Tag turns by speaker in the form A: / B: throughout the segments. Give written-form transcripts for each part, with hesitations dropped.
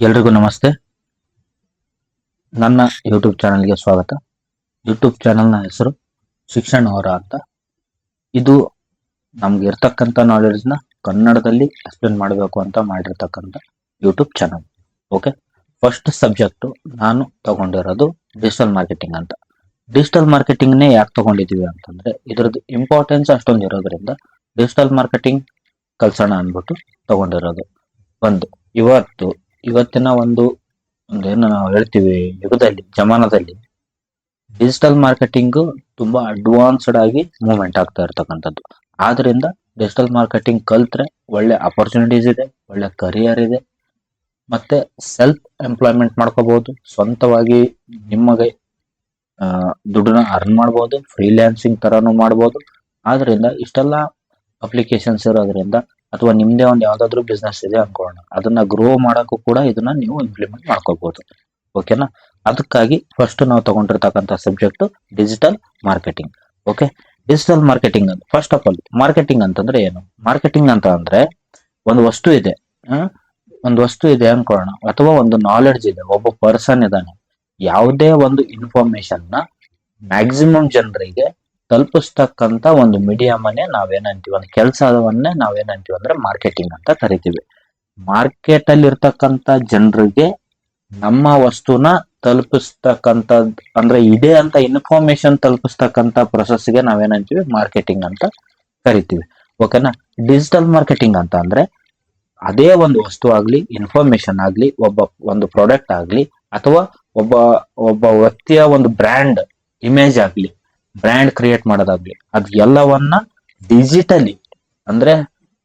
A: ಎಲ್ರಿಗೂ ನಮಸ್ತೆ. ನನ್ನ ಯೂಟ್ಯೂಬ್ ಚಾನಲ್ಗೆ ಸ್ವಾಗತ. ಯೂಟ್ಯೂಬ್ ಚಾನಲ್ನ ಹೆಸರು ಶಿಕ್ಷಣ ಅವರ ಅಂತ. ಇದು ನಮ್ಗೆ ಇರ್ತಕ್ಕಂಥ ನಾಲೆಡ್ಜ್ನ ಕನ್ನಡದಲ್ಲಿ ಎಕ್ಸ್ಪ್ಲೇನ್ ಮಾಡಬೇಕು ಅಂತ ಮಾಡಿರ್ತಕ್ಕಂಥ YouTube channel. Okay, first subject ನಾನು ತಗೊಂಡಿರೋದು ಡಿಜಿಟಲ್ ಮಾರ್ಕೆಟಿಂಗ್ ಅಂತ. ಡಿಜಿಟಲ್ ಮಾರ್ಕೆಟಿಂಗ್ನೇ ಯಾಕೆ ತಗೊಂಡಿದ್ದೀವಿ ಅಂತಂದ್ರೆ ಇದ್ರದ್ದು ಇಂಪಾರ್ಟೆನ್ಸ್ ಅಷ್ಟೊಂದು ಇರೋದ್ರಿಂದ ಡಿಜಿಟಲ್ ಮಾರ್ಕೆಟಿಂಗ್ ಕಲ್ಸೋಣ ಅಂದ್ಬಿಟ್ಟು ತಗೊಂಡಿರೋದು. ಇವತ್ತಿನ ಒಂದೇನು ನಾವು ಹೇಳ್ತೀವಿ ಯುಗದಲ್ಲಿ ಜಮಾನದಲ್ಲಿ ಡಿಜಿಟಲ್ ಮಾರ್ಕೆಟಿಂಗ್ ತುಂಬಾ ಅಡ್ವಾನ್ಸ್ಡ್ ಆಗಿ ಮೂವ್ಮೆಂಟ್ ಆಗ್ತಾ ಇರ್ತಕ್ಕಂಥದ್ದು. ಆದ್ರಿಂದ ಡಿಜಿಟಲ್ ಮಾರ್ಕೆಟಿಂಗ್ ಕಲ್ತ್ರೆ ಒಳ್ಳೆ ಅಪರ್ಚುನಿಟೀಸ್ ಇದೆ, ಒಳ್ಳೆ ಕರಿಯರ್ ಇದೆ, ಮತ್ತೆ ಸೆಲ್ಫ್ ಎಂಪ್ಲಾಯ್ಮೆಂಟ್ ಮಾಡ್ಕೋಬಹುದು, ಸ್ವಂತವಾಗಿ ನಿಮಗೆ ದುಡ್ಡನ್ನ ಅರ್ನ್ ಮಾಡ್ಬೋದು, ಫ್ರೀಲ್ಯಾನ್ಸಿಂಗ್ ತರಾನು ಮಾಡ್ಬೋದು. ಆದ್ರಿಂದ ಇಷ್ಟೆಲ್ಲ ಅಪ್ಲಿಕೇಶನ್ಸ್ ಇರೋದ್ರಿಂದ ಅಥವಾ ನಿಮ್ದೇ ಒಂದು ಯಾವ್ದಾದ್ರು ಬಿಸ್ನೆಸ್ ಇದೆ ಅನ್ಕೊಳ್ಳೋಣ, ಅದನ್ನ ಗ್ರೋ ಮಾಡಕ್ಕೂ ಕೂಡ ಇದನ್ನ ನೀವು ಇಂಪ್ಲಿಮೆಂಟ್ ಮಾಡ್ಕೋಬಹುದು. ಓಕೆನಾ? ಅದಕ್ಕಾಗಿ ಫಸ್ಟ್ ನಾವು ತಗೊಂಡಿರ್ತಕ್ಕಂಥ subject digital marketing. Okay, digital marketing ಅಂತ ಫಸ್ಟ್ ಆಫ್ ಆಲ್ ಮಾರ್ಕೆಟಿಂಗ್ ಅಂತಂದ್ರೆ ಏನು? ಮಾರ್ಕೆಟಿಂಗ್ ಅಂತ ಅಂದ್ರೆ ಒಂದು ವಸ್ತು ಇದೆ, ಅನ್ಕೊಳ್ಳೋಣ, ಅಥವಾ ಒಂದು ನಾಲೆಡ್ಜ್ ಇದೆ, ಒಬ್ಬ ಪರ್ಸನ್ ಇದ್ದಾನೆ. ಯಾವುದೇ ಒಂದು ಇನ್ಫಾರ್ಮೇಶನ್ ನ ಮ್ಯಾಕ್ಸಿಮಮ್ ಜನರಿಗೆ ತಲುಪಿಸ್ತಕ್ಕಂತ ಒಂದು ಮೀಡಿಯಮ್ ಅನ್ನೇ ನಾವೇನಂತೀವಿ, ಒಂದು ಕೆಲಸವನ್ನೇ ನಾವೇನಂತೀವಿ ಅಂದ್ರೆ ಮಾರ್ಕೆಟಿಂಗ್ ಅಂತ ಕರಿತೀವಿ. ಮಾರ್ಕೆಟ್ ಅಲ್ಲಿ ಇರ್ತಕ್ಕಂತ ಜನರಿಗೆ ನಮ್ಮ ವಸ್ತುನ ತಲುಪಿಸ್ತಕ್ಕಂತ ಅಂದ್ರೆ ಇದೆ ಅಂತ ಇನ್ಫಾರ್ಮೇಶನ್ ತಲುಪಿಸ್ತಕ್ಕಂತ ಪ್ರೊಸೆಸ್ಗೆ ನಾವೇನಂತೀವಿ ಮಾರ್ಕೆಟಿಂಗ್ ಅಂತ ಕರಿತೀವಿ. ಓಕೆನಾ? ಡಿಜಿಟಲ್ ಮಾರ್ಕೆಟಿಂಗ್ ಅಂತ ಅಂದ್ರೆ ಅದೇ ಒಂದು ವಸ್ತು ಆಗ್ಲಿ, ಇನ್ಫಾರ್ಮೇಶನ್ ಆಗ್ಲಿ, ಒಂದು ಪ್ರಾಡಕ್ಟ್ ಆಗ್ಲಿ, ಅಥವಾ ಒಬ್ಬ ವ್ಯಕ್ತಿಯ ಒಂದು ಬ್ರ್ಯಾಂಡ್ ಇಮೇಜ್ ಆಗ್ಲಿ, ಬ್ರ್ಯಾಂಡ್ ಕ್ರಿಯೇಟ್ ಮಾಡೋದಾಗ್ಲಿ, ಅದ್ ಎಲ್ಲವನ್ನ ಡಿಜಿಟಲಿ ಅಂದ್ರೆ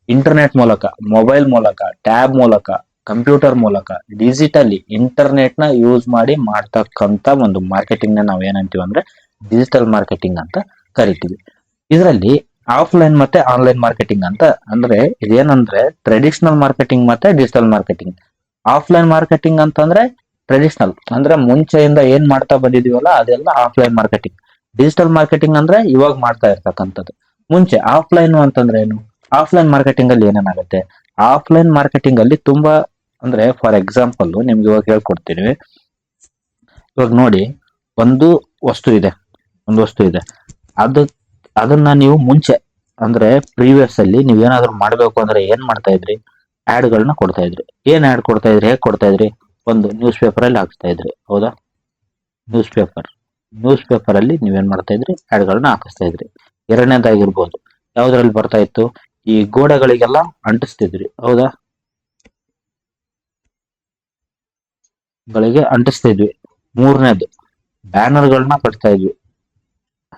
A: ಇಂಟರ್ನೆಟ್ ಮೂಲಕ, ಮೊಬೈಲ್ ಮೂಲಕ, ಟ್ಯಾಬ್ ಮೂಲಕ, ಕಂಪ್ಯೂಟರ್ ಮೂಲಕ, ಡಿಜಿಟಲಿ ಇಂಟರ್ನೆಟ್ ನ ಯೂಸ್ ಮಾಡಿ ಮಾಡ್ತಕ್ಕಂತ ಒಂದು ಮಾರ್ಕೆಟಿಂಗ್ ನ ನಾವ್ ಏನಂತೀವಿ ಅಂದ್ರೆ ಡಿಜಿಟಲ್ ಮಾರ್ಕೆಟಿಂಗ್ ಅಂತ ಕರಿತೀವಿ. ಇದರಲ್ಲಿ ಆಫ್ಲೈನ್ ಮತ್ತೆ ಆನ್ಲೈನ್ ಮಾರ್ಕೆಟಿಂಗ್ ಅಂತ ಅಂದ್ರೆ ಇದೇನಂದ್ರೆ ಟ್ರೆಡಿಷನಲ್ ಮಾರ್ಕೆಟಿಂಗ್ ಮತ್ತೆ ಡಿಜಿಟಲ್ ಮಾರ್ಕೆಟಿಂಗ್. ಆಫ್ಲೈನ್ ಮಾರ್ಕೆಟಿಂಗ್ ಅಂತಂದ್ರೆ ಟ್ರೆಡಿಷನಲ್ ಅಂದ್ರೆ ಮುಂಚೆಯಿಂದ ಏನ್ ಮಾಡ್ತಾ ಬಂದಿದೀವಲ್ಲ ಅದೆಲ್ಲ ಆಫ್ಲೈನ್ ಮಾರ್ಕೆಟಿಂಗ್. ಡಿಜಿಟಲ್ ಮಾರ್ಕೆಟಿಂಗ್ ಅಂದ್ರೆ ಇವಾಗ ಮಾಡ್ತಾ ಇರ್ತಕ್ಕಂಥದ್ದು. ಮುಂಚೆ ಆಫ್ಲೈನ್ ಅಂತಂದ್ರೆ ಏನು? ಆಫ್ಲೈನ್ ಮಾರ್ಕೆಟಿಂಗ್ ಅಲ್ಲಿ ಏನೇನಾಗುತ್ತೆ? ಆಫ್ಲೈನ್ ಮಾರ್ಕೆಟಿಂಗ್ ಅಲ್ಲಿ ತುಂಬಾ ಅಂದ್ರೆ ಫಾರ್ ಎಕ್ಸಾಂಪಲ್ ನಿಮ್ಗೆ ಇವಾಗ ಹೇಳ್ಕೊಡ್ತೀನಿ. ಇವಾಗ ನೋಡಿ, ಒಂದು ವಸ್ತು ಇದೆ, ಅದನ್ನ ನೀವು ಮುಂಚೆ ಅಂದ್ರೆ ಪ್ರೀವಿಯಸ್ ಅಲ್ಲಿ ನೀವೇನಾದ್ರೂ ಮಾಡ್ಬೇಕು ಅಂದ್ರೆ ಏನ್ ಮಾಡ್ತಾ ಇದ್ರಿ? ಆಡ್ ಗಳನ್ನ ಕೊಡ್ತಾ ಇದ್ರಿ. ಏನ್ ಆಡ್ ಕೊಡ್ತಾ ಇದ್ರಿ? ಹೇಗ್ ಕೊಡ್ತಾ ಇದ್ರಿ? ಒಂದು ನ್ಯೂಸ್ ಪೇಪರ್ ಅಲ್ಲಿ ಹಾಕ್ತಾ ಇದ್ರಿ, ಹೌದಾ? ನ್ಯೂಸ್ ಪೇಪರ್ ಅಲ್ಲಿ ನೀವೇನ್ ಮಾಡ್ತಾ ಇದ್ರಿ? ಆಡ್ ಗಳನ್ನ ಹಾಕಿಸ್ತಾ ಇದ್ರಿ. ಎರಡನೇದಾಗಿರ್ಬೋದು, ಯಾವ್ದ್ರಲ್ಲಿ ಬರ್ತಾ ಇತ್ತು? ಈ ಗೋಡೆಗಳಿಗೆಲ್ಲ ಅಂಟಿಸ್ತಿದ್ರಿ, ಹೌದಾ? ಗಳಿಗೆ ಅಂಟಿಸ್ತಾ ಇದ್ವಿ. ಮೂರನೇದು, ಬ್ಯಾನರ್ ಗಳನ್ನ ಕಟ್ತಾ ಇದ್ವಿ,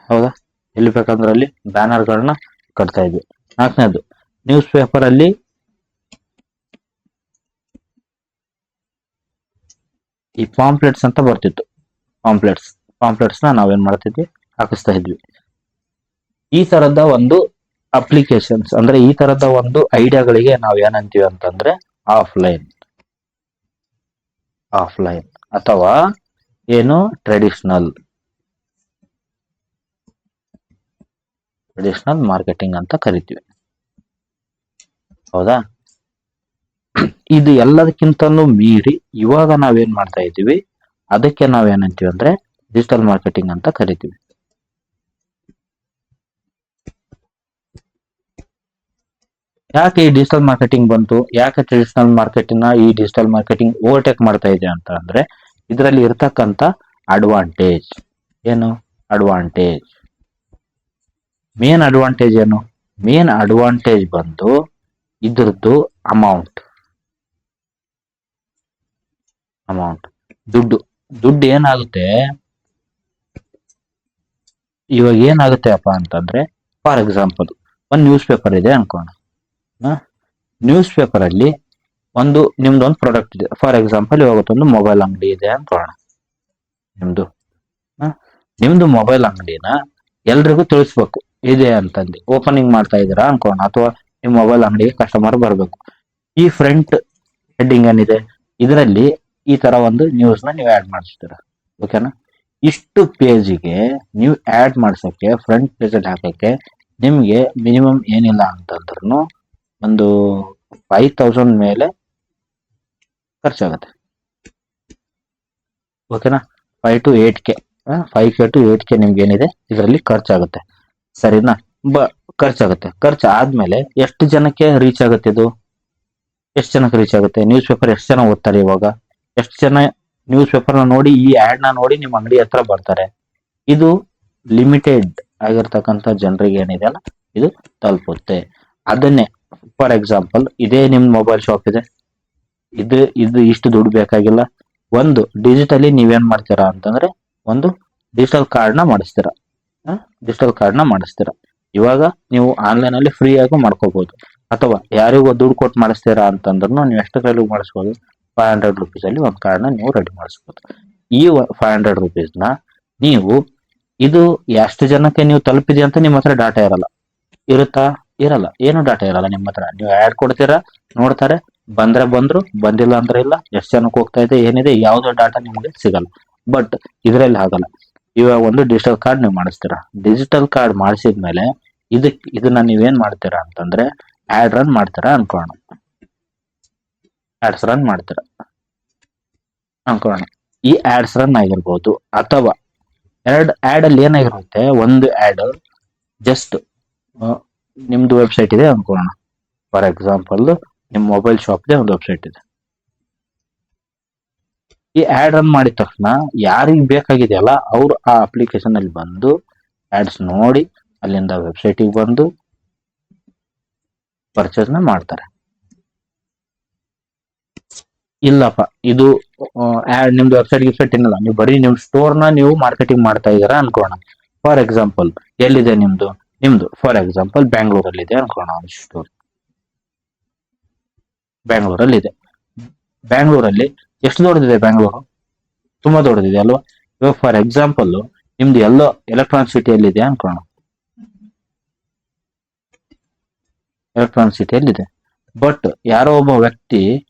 A: ಹೌದಾ? ಎಲ್ಲಿ ಬೇಕಂದ್ರೆ ಅಲ್ಲಿ ಬ್ಯಾನರ್ ಗಳನ್ನ ಕಟ್ತಾ ಇದ್ವಿ. ನಾಲ್ಕನೇದು, ನ್ಯೂಸ್ ಪೇಪರ್ ಅಲ್ಲಿ ಈ ಪಾಂಪ್ಲೆಟ್ಸ್ ಅಂತ ಬರ್ತಿತ್ತು, ಪಾಂಪ್ಲೆಟ್ಸ್ ನ ನಾವೇನ್ ಮಾಡ್ತಿದ್ವಿ? ಹಾಕಿಸ್ತಾ ಇದ್ವಿ. ಈ ತರದ ಒಂದು ಅಪ್ಲಿಕೇಶನ್ಸ್ ಅಂದ್ರೆ ಈ ತರದ ಒಂದು ಐಡಿಯಾಗಳಿಗೆ ನಾವ್ ಏನಂತೀವಿ ಅಂತಂದ್ರೆ ಆಫ್ಲೈನ್ ಅಥವಾ ಏನು ಟ್ರೆಡಿಷನಲ್ ಮಾರ್ಕೆಟಿಂಗ್ ಅಂತ ಕರಿತೀವಿ, ಹೌದಾ? ಇದು ಎಲ್ಲದಕ್ಕಿಂತಲೂ ಮೀರಿ ಇವಾಗ ನಾವೇನ್ ಮಾಡ್ತಾ ಇದ್ದೀವಿ, ಅದಕ್ಕೆ ನಾವೇನಂತೀವಿ ಅಂದ್ರೆ ಡಿಜಿಟಲ್ ಮಾರ್ಕೆಟಿಂಗ್ ಅಂತ ಕರಿತೀವಿ. ಯಾಕೆ ಈ ಡಿಜಿಟಲ್ ಮಾರ್ಕೆಟಿಂಗ್ ಬಂತು? ಯಾಕೆ ಟ್ರೆಡಿಷನಲ್ ಮಾರ್ಕೆಟಿಂಗ್ ಈ ಡಿಜಿಟಲ್ ಮಾರ್ಕೆಟಿಂಗ್ ಓವರ್ಟೇಕ್ ಮಾಡ್ತಾ ಇದೆ ಅಂತ ಅಂದ್ರೆ ಇದರಲ್ಲಿ ಇರ್ತಕ್ಕಂತ ಅಡ್ವಾಂಟೇಜ್ ಏನು? ಮೇನ್ ಅಡ್ವಾಂಟೇಜ್ ಬಂದು ಇದ್ರದ್ದು ಅಮೌಂಟ್, ದುಡ್ಡು ಏನಾಗುತ್ತೆ ಇವಾಗ ಏನಾಗುತ್ತೆ ಅಪ್ಪ ಅಂತಂದ್ರೆ, ಫಾರ್ ಎಕ್ಸಾಂಪಲ್ ಒಂದು ನ್ಯೂಸ್ ಪೇಪರ್ ಇದೆ ಅನ್ಕೋಣ. ನ್ಯೂಸ್ ಪೇಪರ್ ಅಲ್ಲಿ ನಿಮ್ದೊಂದು ಪ್ರಾಡಕ್ಟ್ ಇದೆ. ಫಾರ್ ಎಕ್ಸಾಂಪಲ್ ಇವತ್ತೊಂದು ಮೊಬೈಲ್ ಅಂಗಡಿ ಇದೆ ಅನ್ಕೋಣ. ನಿಮ್ದು ಮೊಬೈಲ್ ಅಂಗಡಿನ ಎಲ್ರಿಗೂ ತಿಳಿಸ್ಬೇಕು ಇದೆ ಅಂತಂದು. ಓಪನಿಂಗ್ ಮಾಡ್ತಾ ಇದೀರಾ ಅನ್ಕೋಣ, ಅಥವಾ ನಿಮ್ ಮೊಬೈಲ್ ಅಂಗಡಿಗೆ ಕಸ್ಟಮರ್ ಬರ್ಬೇಕು. ಈ ಫ್ರಂಟ್ ಹೆಡ್ಡಿಂಗ್ ಏನಿದೆ ಇದರಲ್ಲಿ ಈ ತರ ಒಂದು ನ್ಯೂಸ್ ನ ನೀವು ಆಡ್ ಮಾಡಿಸ್ತೀರಾ, ಓಕೆನಾ? ಇಷ್ಟು ಪೇಜಿಗೆ ನೀವು ಆಡ್ ಮಾಡ್ಸಕ್ಕೆ, ಫ್ರಂಟ್ ಪೇಜ್ ಅಲ್ಲಿ ಹಾಕಕ್ಕೆ ನಿಮ್ಗೆ ಮಿನಿಮಮ್ ಏನಿಲ್ಲ ಅಂತಂದ್ರೂ ಒಂದು 5000 ಮೇಲೆ ಖರ್ಚಾಗುತ್ತೆ, ಓಕೆನಾ. 5 to 8K, 5K to 8K ನಿಮ್ಗೆ ಏನಿದೆ ಇದರಲ್ಲಿ ಖರ್ಚಾಗುತ್ತೆ, ಸರಿನಾ. ಬ ಖರ್ಚಾಗುತ್ತೆ. ಖರ್ಚು ಆದ್ಮೇಲೆ ಎಷ್ಟು ಜನಕ್ಕೆ ರೀಚ್ ಆಗುತ್ತೆ ಇದು? ಎಷ್ಟು ಜನಕ್ಕೆ ರೀಚ್ ಆಗುತ್ತೆ? ನ್ಯೂಸ್ ಪೇಪರ್ ಎಷ್ಟು ಜನ ಓದ್ತಾರೆ ಇವಾಗ? ಎಷ್ಟು ಜನ ನ್ಯೂಸ್ ಪೇಪರ್ ನೋಡಿ ಈ ಆಡ್ ನ ನೋಡಿ ನಿಮ್ಮ ಅಂಗಡಿ ಹತ್ರ ಬರ್ತಾರೆ? ಇದು ಲಿಮಿಟೆಡ್ ಆಗಿರ್ತಕ್ಕಂಥ ಜನರಿಗೆ ಏನಿದೆ ಅಲ್ಲ ಇದು ತಲುಪುತ್ತೆ. ಅದನ್ನೇ ಫಾರ್ ಎಕ್ಸಾಂಪಲ್ ಇದೇ ನಿಮ್ ಮೊಬೈಲ್ ಶಾಪ್ ಇದೆ, ಇದು ಇಷ್ಟು ದುಡ್ಡು ಬೇಕಾಗಿಲ್ಲ. ಒಂದು ಡಿಜಿಟಲಿ ನೀವೇನ್ ಮಾಡ್ತೀರಾ ಅಂತಂದ್ರೆ ಒಂದು ಡಿಜಿಟಲ್ ಕಾರ್ಡ್ ನ ಮಾಡಿಸ್ತೀರಾ. ಇವಾಗ ನೀವು ಆನ್ಲೈನ್ ಅಲ್ಲಿ ಫ್ರೀ ಆಗಿ ಮಾಡ್ಕೋಬಹುದು, ಅಥವಾ ಯಾರಿಗೂ ದುಡ್ಡು ಕೊಟ್ಟು ಮಾಡಿಸ್ತೀರಾ ಅಂತಂದ್ರೂ ನೀವು ಎಷ್ಟು ಕೈಲಿ ಮಾಡಿಸ್ಬೋದು? 500 rupees ಅಲ್ಲಿ ಒಂದು ಕಾರ್ಡ್ ನ ನೀವು ರೆಡಿ ಮಾಡಿಸ್ಬೋದು. ಈ 500 rupees ನ ನೀವು ಇದು ಎಷ್ಟು ಜನಕ್ಕೆ ನೀವು ತಲುಪಿದೆ ಅಂತ ನಿಮ್ಮ ಹತ್ರ ಡಾಟಾ ಇರಲ್ಲ. ಇರುತ್ತಾ? ಇರಲ್ಲ. ಏನು ಡಾಟಾ ಇರಲ್ಲ ನಿಮ್ಮ ಹತ್ರ. ನೀವು ಆಡ್ ಕೊಡ್ತೀರಾ, ನೋಡ್ತಾರೆ, ಬಂದ್ರೆ ಬಂದ್ರು, ಬಂದಿಲ್ಲ ಅಂದ್ರೆ ಇಲ್ಲ, ಎಷ್ಟು ಜನಕ್ಕೆ ಹೋಗ್ತಾ ಇದೆ ಏನಿದೆ ಯಾವ್ದೋ ಡಾಟಾ ನಿಮಗೆ ಸಿಗಲ್ಲ. ಬಟ್ ಇದರಲ್ಲಿ ಆಗಲ್ಲ. ಇವಾಗ ಒಂದು ಡಿಜಿಟಲ್ ಕಾರ್ಡ್ ನೀವು ಮಾಡಿಸ್ತೀರಾ. ಡಿಜಿಟಲ್ ಕಾರ್ಡ್ ಮಾಡಿಸಿದ್ಮೇಲೆ ಇದನ್ನ ನೀವೇನ್ ಮಾಡ್ತೀರಾ ಅಂತಂದ್ರೆ ಆಡ್ ರನ್ ಮಾಡ್ತೀರಾ ಅನ್ಕೋಣ. ಆಡ್ಸ್ ರನ್ ಮಾಡ್ತೀರಾ ಅನ್ಕೋಣ. ಈ ಆಡ್ಸ್ ರನ್ ಆಗಿರ್ಬೋದು, ಅಥವಾ ಎರಡು ಆಡ್ ಅಲ್ಲಿ ಏನಾಗಿರುತ್ತೆ, ಒಂದು ಆಡ್ ಜಸ್ಟ್ ನಿಮ್ದು ವೆಬ್ಸೈಟ್ ಇದೆ ಅನ್ಕೋಣ. ಫಾರ್ ಎಕ್ಸಾಂಪಲ್ ನಿಮ್ ಮೊಬೈಲ್ ಶಾಪ್ಗೆ ಒಂದು ವೆಬ್ಸೈಟ್ ಇದೆ. ಈ ಆಡ್ ರನ್ ಮಾಡಿದ ತಕ್ಷಣ ಯಾರಿಗೆ ಬೇಕಾಗಿದೆಯಲ್ಲ ಅವ್ರು ಆ ಅಪ್ಲಿಕೇಶನ್ ಅಲ್ಲಿ ಬಂದು ಆಡ್ಸ್ ನೋಡಿ ಅಲ್ಲಿಂದ ವೆಬ್ಸೈಟಿಗೆ ಬಂದು ಪರ್ಚೇಸ್ ನ ಮಾಡ್ತಾರೆ. ಇಲ್ಲಪ್ಪ ಇದು ನಿಮ್ದು ವೆಬ್ಸೈಟ್ ಏನಿಲ್ಲ, ನೀವು ಬರೀ ನಿಮ್ ಸ್ಟೋರ್ ನ ನೀವು ಮಾರ್ಕೆಟಿಂಗ್ ಮಾಡ್ತಾ ಇದ್ದೀರಾ ಅನ್ಕೋಣ. ಫಾರ್ ಎಕ್ಸಾಂಪಲ್ ಎಲ್ಲಿದೆ ನಿಮ್ದು ಫಾರ್ ಎಕ್ಸಾಂಪಲ್ ಬ್ಯಾಂಗ್ಳೂರಲ್ಲಿ ಇದೆ ಅನ್ಕೋಣ. ಒಂದು ಸ್ಟೋರ್ ಬ್ಯಾಂಗ್ಳೂರಲ್ಲಿ ಇದೆ. ಬ್ಯಾಂಗ್ಳೂರಲ್ಲಿ ಎಷ್ಟು ದೊಡ್ಡದಿದೆ? ಬ್ಯಾಂಗ್ಳೂರು ತುಂಬಾ ದೊಡ್ಡದಿದೆ ಅಲ್ವಾ. ಇವಾಗ ಫಾರ್ ಎಕ್ಸಾಂಪಲ್ ನಿಮ್ದು ಎಲ್ಲೋ ಎಲೆಕ್ಟ್ರಾನಿಕ್ ಸಿಟಿಯಲ್ಲಿ ಇದೆ ಅನ್ಕೋಣ. ಎಲೆಕ್ಟ್ರಾನಿಕ್ ಸಿಟಿಯಲ್ಲಿದೆ. ಬಟ್ ಯಾರೋ ಒಬ್ಬ ವ್ಯಕ್ತಿ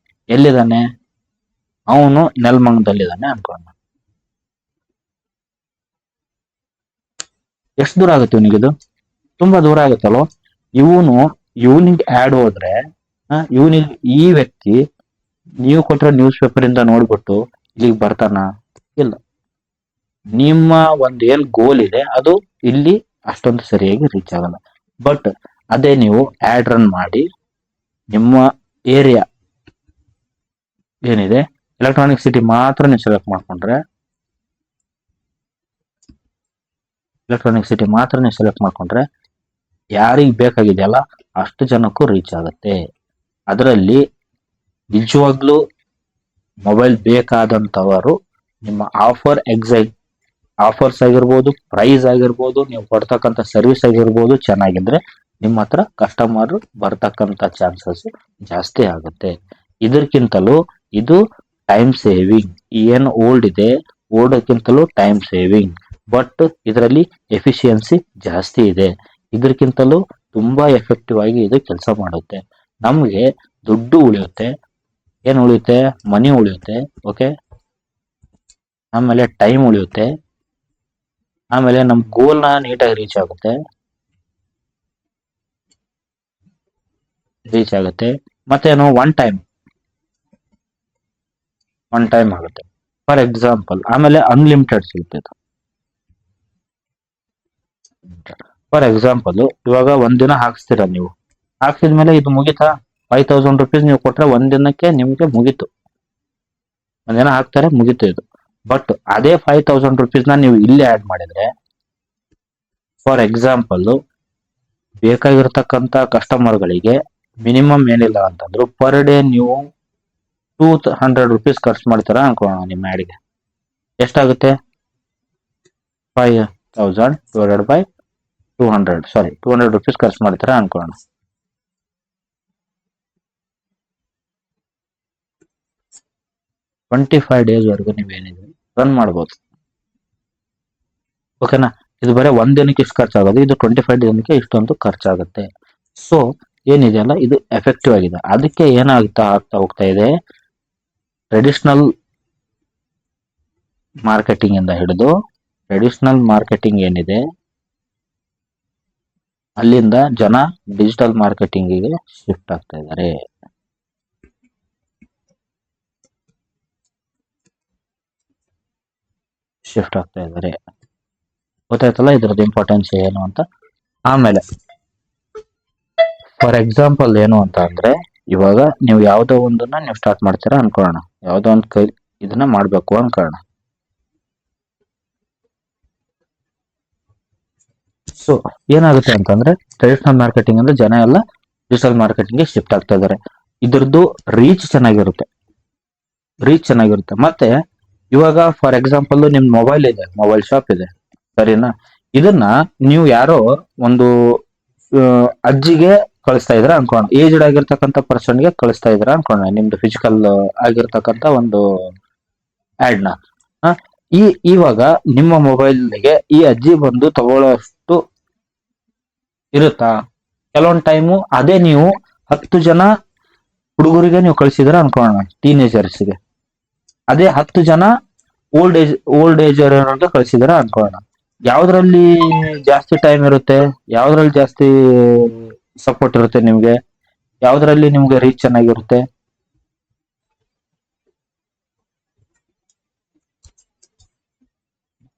A: ಎಲ್ಲಿದ್ದಾನೆ? ಅವನು ನೆಲಮಂಗಲದಲ್ಲಿದ್ದಾನೆ ಅನ್ಕೋಣ. ಎಷ್ಟು ದೂರ ಆಗುತ್ತೆ ಇವನಿಗಿದು? ತುಂಬಾ ದೂರ ಆಗುತ್ತಲ್ವ. ಇವನಿಗೆ ಆಡ್ ಹೋದ್ರೆ ಇವನಿಗೆ ಈ ವ್ಯಕ್ತಿ ನೀವು ಕೊಟ್ಟಿರೋ ನ್ಯೂಸ್ ಪೇಪರ್ ಇಂದ ನೋಡ್ಬಿಟ್ಟು ಇಲ್ಲಿಗೆ ಬರ್ತಾನ? ಇಲ್ಲ. ನಿಮ್ಮ ಒಂದು ಏನ್ ಗೋಲ್ ಇದೆ ಅದು ಇಲ್ಲಿ ಅಷ್ಟೊಂದು ಸರಿಯಾಗಿ ರೀಚ್ ಆಗಲ್ಲ. ಬಟ್ ಅದೇ ನೀವು ಆಡ್ ರನ್ ಮಾಡಿ ನಿಮ್ಮ ಏರಿಯಾ ಏನಿದೆ ಎಲೆಕ್ಟ್ರಾನಿಕ್ ಸಿಟಿ ಮಾತ್ರ ನೀವು ಸೆಲೆಕ್ಟ್ ಮಾಡ್ಕೊಂಡ್ರೆ ಯಾರಿಗೆ ಬೇಕಾಗಿದೆಯಲ್ಲ ಅಷ್ಟು ಜನಕ್ಕೂ ರೀಚ್ ಆಗುತ್ತೆ. ಅದರಲ್ಲಿ ನಿಜವಾಗ್ಲೂ ಮೊಬೈಲ್ ಬೇಕಾದಂತವರು ನಿಮ್ಮ ಆಫರ್ಸ್ ಆಗಿರ್ಬೋದು, ಪ್ರೈಸ್ ಆಗಿರ್ಬೋದು, ನೀವು ಕೊಡ್ತಕ್ಕಂಥ ಸರ್ವಿಸ್ ಆಗಿರ್ಬೋದು ಚೆನ್ನಾಗಿದ್ರೆ ನಿಮ್ಮ ಹತ್ರ ಕಸ್ಟಮರ್ ಬರ್ತಕ್ಕಂಥ ಚಾನ್ಸಸ್ ಜಾಸ್ತಿ ಆಗುತ್ತೆ. ಇದಕ್ಕಿಂತಲೂ ಇದು ಟೈಮ್ ಸೇವಿಂಗ್. ಏನು ಓಲ್ಡ್ಕ್ಕಿಂತಲೂ ಟೈಮ್ ಸೇವಿಂಗ್. ಬಟ್ ಇದರಲ್ಲಿ ಎಫಿಷಿಯನ್ಸಿ ಜಾಸ್ತಿ ಇದೆ. ಇದಕ್ಕಿಂತಲೂ ತುಂಬಾ ಎಫೆಕ್ಟಿವ್ ಆಗಿ ಇದು ಕೆಲಸ ಮಾಡುತ್ತೆ. ನಮ್ಗೆ ದುಡ್ಡು ಉಳಿಯುತ್ತೆ. ಏನು ಉಳಿಯುತ್ತೆ? ಮನಿ ಉಳಿಯುತ್ತೆ. ಓಕೆ, ಆಮೇಲೆ ಟೈಮ್ ಉಳಿಯುತ್ತೆ. ಆಮೇಲೆ ನಮ್ ಗೋಲ್ ನ ನೀಟಾಗಿ ರೀಚ್ ಆಗುತ್ತೆ. ಮತ್ತೇನು ಒನ್ ಟೈಮ್ ಆಗುತ್ತೆ ಫಾರ್ ಎಕ್ಸಾಂಪಲ್. ಆಮೇಲೆ ಅನ್ಲಿಮಿಟೆಡ್ ಸಿಗುತ್ತೆ. ಫಾರ್ ಎಕ್ಸಾಂಪಲ್ ಇವಾಗ ಒಂದಿನ ಹಾಕ್ಸ್ತೀರಾ ನೀವು, ಹಾಕ್ಸಿದ್ಮೇಲೆ ಇದು ಮುಗಿತಾ? 5000 rupees ನೀವು ಕೊಟ್ರೆ ಒಂದಿನಕ್ಕೆ ನಿಮ್ಗೆ ಮುಗೀತು. ಒಂದಿನ ಹಾಕ್ತಾರೆ, ಮುಗೀತು ಇದು. ಬಟ್ ಅದೇ 5000 rupees ನ ನೀವು ಇಲ್ಲಿ ಆಡ್ ಮಾಡಿದ್ರೆ, ಫಾರ್ ಎಕ್ಸಾಂಪಲ್ ಬೇಕಾಗಿರ್ತಕ್ಕಂಥ ಕಸ್ಟಮರ್ಗಳಿಗೆ ಮಿನಿಮಮ್ ಏನಿಲ್ಲ ಅಂತಂದ್ರು ಪರ್ ಡೇ ನೀವು 200 rupees ಖರ್ಚು ಮಾಡ್ತೀರಾ ಅನ್ಕೋಣ. ನಿಮ್ಮ ಆಡ್ಗೆ ಎಷ್ಟಾಗುತ್ತೆ? 5000 divided by 200 rupees ಖರ್ಚು ಮಾಡ್ತೀರಾ ಅನ್ಕೋಣ. 25 days ವರೆಗೂ ನೀವೇನಿದೆ ರನ್ ಮಾಡ್ಬೋದು. ಓಕೆನಾ. ಇದು ಬರೀ ಒಂದಿನಕ್ಕೆ ಇಷ್ಟು ಖರ್ಚಾಗೋದು, ಇದು 25 ದಿನಕ್ಕೆ ಇಷ್ಟೊಂದು ಖರ್ಚಾಗುತ್ತೆ. ಸೊ ಏನಿದೆಯಲ್ಲ ಇದು ಎಫೆಕ್ಟಿವ್ ಆಗಿದೆ. ಅದಕ್ಕೆ ಆಗ್ತಾ ಹೋಗ್ತಾ ಇದೆ, ಟ್ರೆಡಿಷನಲ್ ಮಾರ್ಕೆಟಿಂಗ್ ಇಂದ ಹಿಡಿದು ಟ್ರೆಡಿಷನಲ್ ಮಾರ್ಕೆಟಿಂಗ್ ಏನಿದೆ ಅಲ್ಲಿಂದ ಜನ ಡಿಜಿಟಲ್ ಮಾರ್ಕೆಟಿಂಗಿಗೆ ಶಿಫ್ಟ್ ಆಗ್ತಾ ಇದ್ದಾರೆ. ಶಿಫ್ಟ್ ಆಗ್ತಾ ಇದ್ದಾರೆ. ಗೊತ್ತಾಯ್ತಲ್ಲ ಇದ್ರದ್ದು ಇಂಪಾರ್ಟೆನ್ಸ್ ಏನು ಅಂತ. ಆಮೇಲೆ ಫಾರ್ ಎಕ್ಸಾಂಪಲ್ ಏನು ಅಂತ ಅಂದ್ರೆ, ಇವಾಗ ನೀವು ಯಾವ್ದೋ ಒಂದನ್ನ ನೀವು ಸ್ಟಾರ್ಟ್ ಮಾಡ್ತೀರಾ ಅನ್ಕೊಳ್ಳೋಣ, ಯಾವ್ದೋ ಒಂದು ಇದನ್ನ ಮಾಡ್ಬೇಕು ಅನ್ಕೊಳ್ಳೋಣ. ಸೊ ಏನಾಗುತ್ತೆ ಅಂತಂದ್ರೆ, ಟ್ರೆಡಿಷನಲ್ ಮಾರ್ಕೆಟಿಂಗ್ ಅಂದ್ರೆ ಜನ ಎಲ್ಲ ಡಿಜಿಟಲ್ ಮಾರ್ಕೆಟಿಂಗ್ ಗೆ ಶಿಫ್ಟ್ ಆಗ್ತಾ ಇದಾರೆ. ಇದ್ರದ್ದು ರೀಚ್ ಚೆನ್ನಾಗಿರುತ್ತೆ. ಮತ್ತೆ ಇವಾಗ ಫಾರ್ ಎಕ್ಸಾಂಪಲ್ ನಿಮ್ ಮೊಬೈಲ್ ಇದೆ, ಮೊಬೈಲ್ ಶಾಪ್ ಇದೆ, ಸರಿನಾ? ಇದನ್ನ ನೀವು ಯಾರೋ ಒಂದು ಅಜ್ಜಿಗೆ ಕಳಿಸ್ತಾ ಇದ್ರ ಅನ್ಕೋಣ, ಏಜ್ಡ್ ಆಗಿರ್ತಕ್ಕಂಥ ಪರ್ಸನ್ಗೆ ಕಳಿಸ್ತಾ ಇದ್ರ ಅನ್ಕೋಣ, ನಿಮ್ದು ಫಿಸಿಕಲ್ ಆಗಿರ್ತಕ್ಕಂಥ ಒಂದು ಆಡ್ ನ. ಇವಾಗ ನಿಮ್ಮ ಮೊಬೈಲ್ಗೆ ಈ ಅಜ್ಜಿ ಬಂದು ತಗೊಳ್ಳೋಷ್ಟು ಇರುತ್ತಾ? ಕೆಲವೊಂದು ಟೈಮು ಅದೇ ನೀವು 10 ಜನ ಹುಡುಗರಿಗೆ ನೀವು ಕಳಿಸಿದ್ರ ಅನ್ಕೋಣ, ಟೀನೇಜರ್ಸ್ಗೆ. ಅದೇ 10 ಜನ ಓಲ್ಡ್ ಏಜ್ ಅಂತ ಕಳಿಸಿದ್ರ ಅನ್ಕೋಣ. ಯಾವ್ದ್ರಲ್ಲಿ ಜಾಸ್ತಿ ಟೈಮ್ ಇರುತ್ತೆ, ಯಾವ್ದ್ರಲ್ಲಿ ಜಾಸ್ತಿ ಸಪೋರ್ಟ್ ಇರುತ್ತೆ ನಿಮ್ಗೆ, ಯಾವ್ದ್ರಲ್ಲಿ ನಿಮ್ಗೆ ರೀಚ್ ಚೆನ್ನಾಗಿರುತ್ತೆ?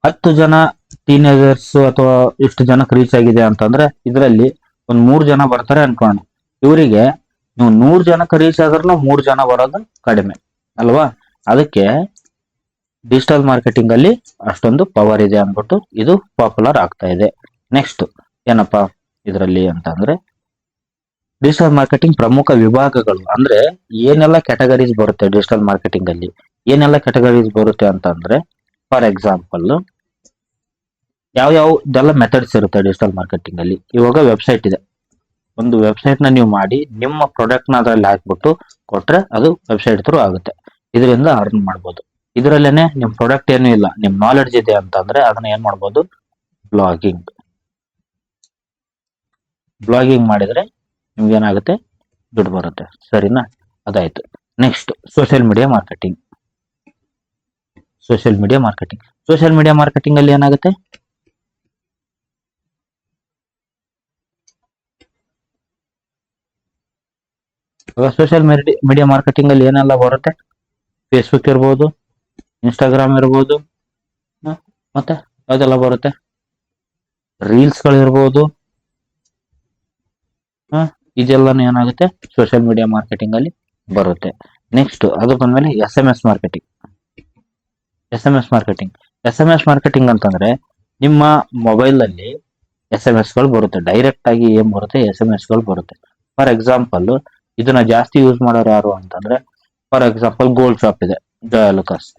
A: 10 ಜನ ಟೀನೇಜರ್ಸ್ ಅಥವಾ ಇಷ್ಟು ಜನಕ್ಕೆ ರೀಚ್ ಆಗಿದೆ ಅಂತಂದ್ರೆ ಇದರಲ್ಲಿ ಒಂದ್ 3 ಜನ ಬರ್ತಾರೆ ಅನ್ಕೋಣ. ಇವರಿಗೆ ನೀವು 100 ಜನಕ್ಕೆ ರೀಚ್ ಆದ್ರೂ 3 ಜನ ಬರೋದು ಕಡಿಮೆ ಅಲ್ವಾ? ಅದಕ್ಕೆ ಡಿಜಿಟಲ್ ಮಾರ್ಕೆಟಿಂಗ್ ಅಲ್ಲಿ ಅಷ್ಟೊಂದು ಪವರ್ ಇದೆ ಅಂದ್ಬಿಟ್ಟು ಇದು ಪಾಪ್ಯುಲರ್ ಆಗ್ತಾ ಇದೆ. ನೆಕ್ಸ್ಟ್ ಏನಪ್ಪಾ ಇದರಲ್ಲಿ ಅಂತಂದ್ರೆ, ಡಿಜಿಟಲ್ ಮಾರ್ಕೆಟಿಂಗ್ ಪ್ರಮುಖ ವಿಭಾಗಗಳು ಅಂದ್ರೆ ಏನೆಲ್ಲ ಕ್ಯಾಟಗರೀಸ್ ಬರುತ್ತೆ ಡಿಜಿಟಲ್ ಮಾರ್ಕೆಟಿಂಗ್ ಅಲ್ಲಿ, ಏನೆಲ್ಲ ಕ್ಯಾಟಗರೀಸ್ ಬರುತ್ತೆ ಅಂತಂದ್ರೆ, ಫಾರ್ ಎಕ್ಸಾಂಪಲ್ ಯಾವ್ಯಾವ್ದೆಲ್ಲ ಮೆಥಡ್ಸ್ ಇರುತ್ತೆ ಡಿಜಿಟಲ್ ಮಾರ್ಕೆಟಿಂಗ್ ಅಲ್ಲಿ. ಇವಾಗ ವೆಬ್ಸೈಟ್ ಇದೆ, ಒಂದು ವೆಬ್ಸೈಟ್ ನ ನೀವು ಮಾಡಿ ನಿಮ್ಮ ಪ್ರಾಡಕ್ಟ್ ನ ಅದ್ರಲ್ಲಿ ಹಾಕ್ಬಿಟ್ಟು ಕೊಟ್ರೆ ಅದು ವೆಬ್ಸೈಟ್ ಥ್ರೂ ಆಗುತ್ತೆ. ಇದರಿಂದ ಅರ್ನ್ ಮಾಡ್ಬೋದು. ಇದರಲ್ಲೇನೆ ನಿಮ್ ಪ್ರಾಡಕ್ಟ್ ಏನು ಇಲ್ಲ, ನಿಮ್ ನಾಲೆಡ್ಜ್ ಇದೆ ಅಂತಂದ್ರೆ ಅದನ್ನ ಏನ್ ಮಾಡ್ಬೋದು, ಬ್ಲಾಗಿಂಗ್ ಮಾಡಿದ್ರೆ ನಿಮ್ಗೆ ಏನಾಗುತ್ತೆ, ದುಡ್ಡು ಬರುತ್ತೆ. ಸರಿನಾ? ಅದಾಯ್ತು. Next social media marketing. Social media marketing ಅಲ್ಲಿ ಏನಾಗುತ್ತೆ, ಸೋಷಿಯಲ್ ಮೀಡಿಯಾ ಮಾರ್ಕೆಟಿಂಗ್ ಅಲ್ಲಿ ಏನೆಲ್ಲ ಬರುತ್ತೆ? ಫೇಸ್ಬುಕ್ ಇರ್ಬೋದು, ಇನ್ಸ್ಟಾಗ್ರಾಮ್ ಇರ್ಬೋದು, ಮತ್ತೆ ಯಾವ್ದೆಲ್ಲ ಬರುತ್ತೆ, ರೀಲ್ಸ್ ಗಳಿರ್ಬೋದು. ಇದೆಲ್ಲಾನು ಏನಾಗುತ್ತೆ, ಸೋಷಿಯಲ್ ಮೀಡಿಯಾ ಮಾರ್ಕೆಟಿಂಗ್ ಅಲ್ಲಿ ಬರುತ್ತೆ. ನೆಕ್ಸ್ಟ್ ಅದು ಬಂದ್ಮೇಲೆ ಎಸ್ ಎಂ ಎಸ್ ಮಾರ್ಕೆಟಿಂಗ್ ಅಂತಂದ್ರೆ ನಿಮ್ಮ ಮೊಬೈಲ್ ಅಲ್ಲಿ ಎಸ್ ಎಂ ಎಸ್ ಗಳು ಬರುತ್ತೆ, ಡೈರೆಕ್ಟ್ ಆಗಿ ಏನ್ ಬರುತ್ತೆ, ಎಸ್ ಎಂ ಎಸ್ ಗಳು ಬರುತ್ತೆ. ಫಾರ್ ಎಕ್ಸಾಂಪಲ್ ಇದನ್ನ ಜಾಸ್ತಿ ಯೂಸ್ ಮಾಡೋರು ಯಾರು ಅಂತಂದ್ರೆ, ಫಾರ್ ಎಕ್ಸಾಂಪಲ್ ಗೋಲ್ಡ್ ಶಾಪ್ ಇದೆ, ಜಯಾಲುಕಾಸ್.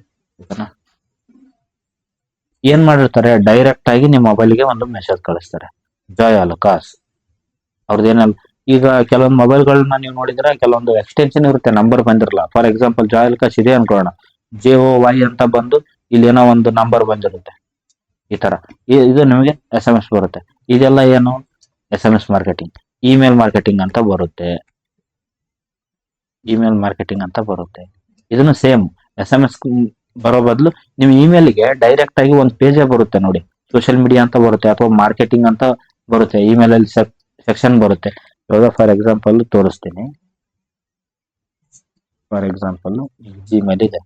A: ಏನ್ ಮಾಡಿರ್ತಾರೆ, ಡೈರೆಕ್ಟ್ ಆಗಿ ನಿಮ್ಮ ಮೊಬೈಲ್ಗೆ ಒಂದು ಮೆಸೇಜ್ ಕಳಿಸ್ತಾರೆ, ಜಯಾಲುಕಾಸ್ ಅವ್ರದ್ದೇನಲ್ಲ. ಈಗ ಕೆಲವೊಂದು ಮೊಬೈಲ್ಗಳನ್ನ ನೀವು ನೋಡಿದ್ರೆ ಕೆಲವೊಂದು ಎಕ್ಸ್ಟೆನ್ಷನ್ ಇರುತ್ತೆ, ನಂಬರ್ ಬಂದಿರಲ್ಲ. ಫಾರ್ ಎಕ್ಸಾಂಪಲ್ ಜಯಾಲುಕಾಸ್ ಇದೆ ಅನ್ಕೊಳ್ಳೋಣ, JOY ಅಂತ ಬಂದು ಇಲ್ಲಿ ಏನೋ ಒಂದು ನಂಬರ್ ಬಂದಿರುತ್ತೆ. ಈ ತರ ಇದು ನಿಮಗೆ ಎಸ್ ಎಂ ಎಸ್ ಬರುತ್ತೆ. ಇದೆಲ್ಲ ಏನು, S M S marketing. Email marketing ಅಂತ ಬರುತ್ತೆ, ಇದನ್ನು ಸೇಮ್ ಎಸ್ ಎಂ ಎಸ್ ಬರೋ ಬದಲು ನೀವು ಇಮೇಲ್ಗೆ ಡೈರೆಕ್ಟ್ ಆಗಿ ಒಂದು ಪೇಜೇ ಬರುತ್ತೆ ನೋಡಿ, ಸೋಷಿಯಲ್ ಮೀಡಿಯಾ ಅಂತ ಬರುತ್ತೆ ಅಥವಾ ಮಾರ್ಕೆಟಿಂಗ್ ಅಂತ ಬರುತ್ತೆ. ಇಮೇಲ್ ಅಲ್ಲಿ ಸೆಕ್ಷನ್ ಬರುತ್ತೆ. ಇವಾಗ ಫಾರ್ ಎಕ್ಸಾಂಪಲ್ ತೋರಿಸ್ತೀನಿ. ಫಾರ್ ಎಕ್ಸಾಂಪಲ್ ಜಿಮೇಲ್ ಇದೆ,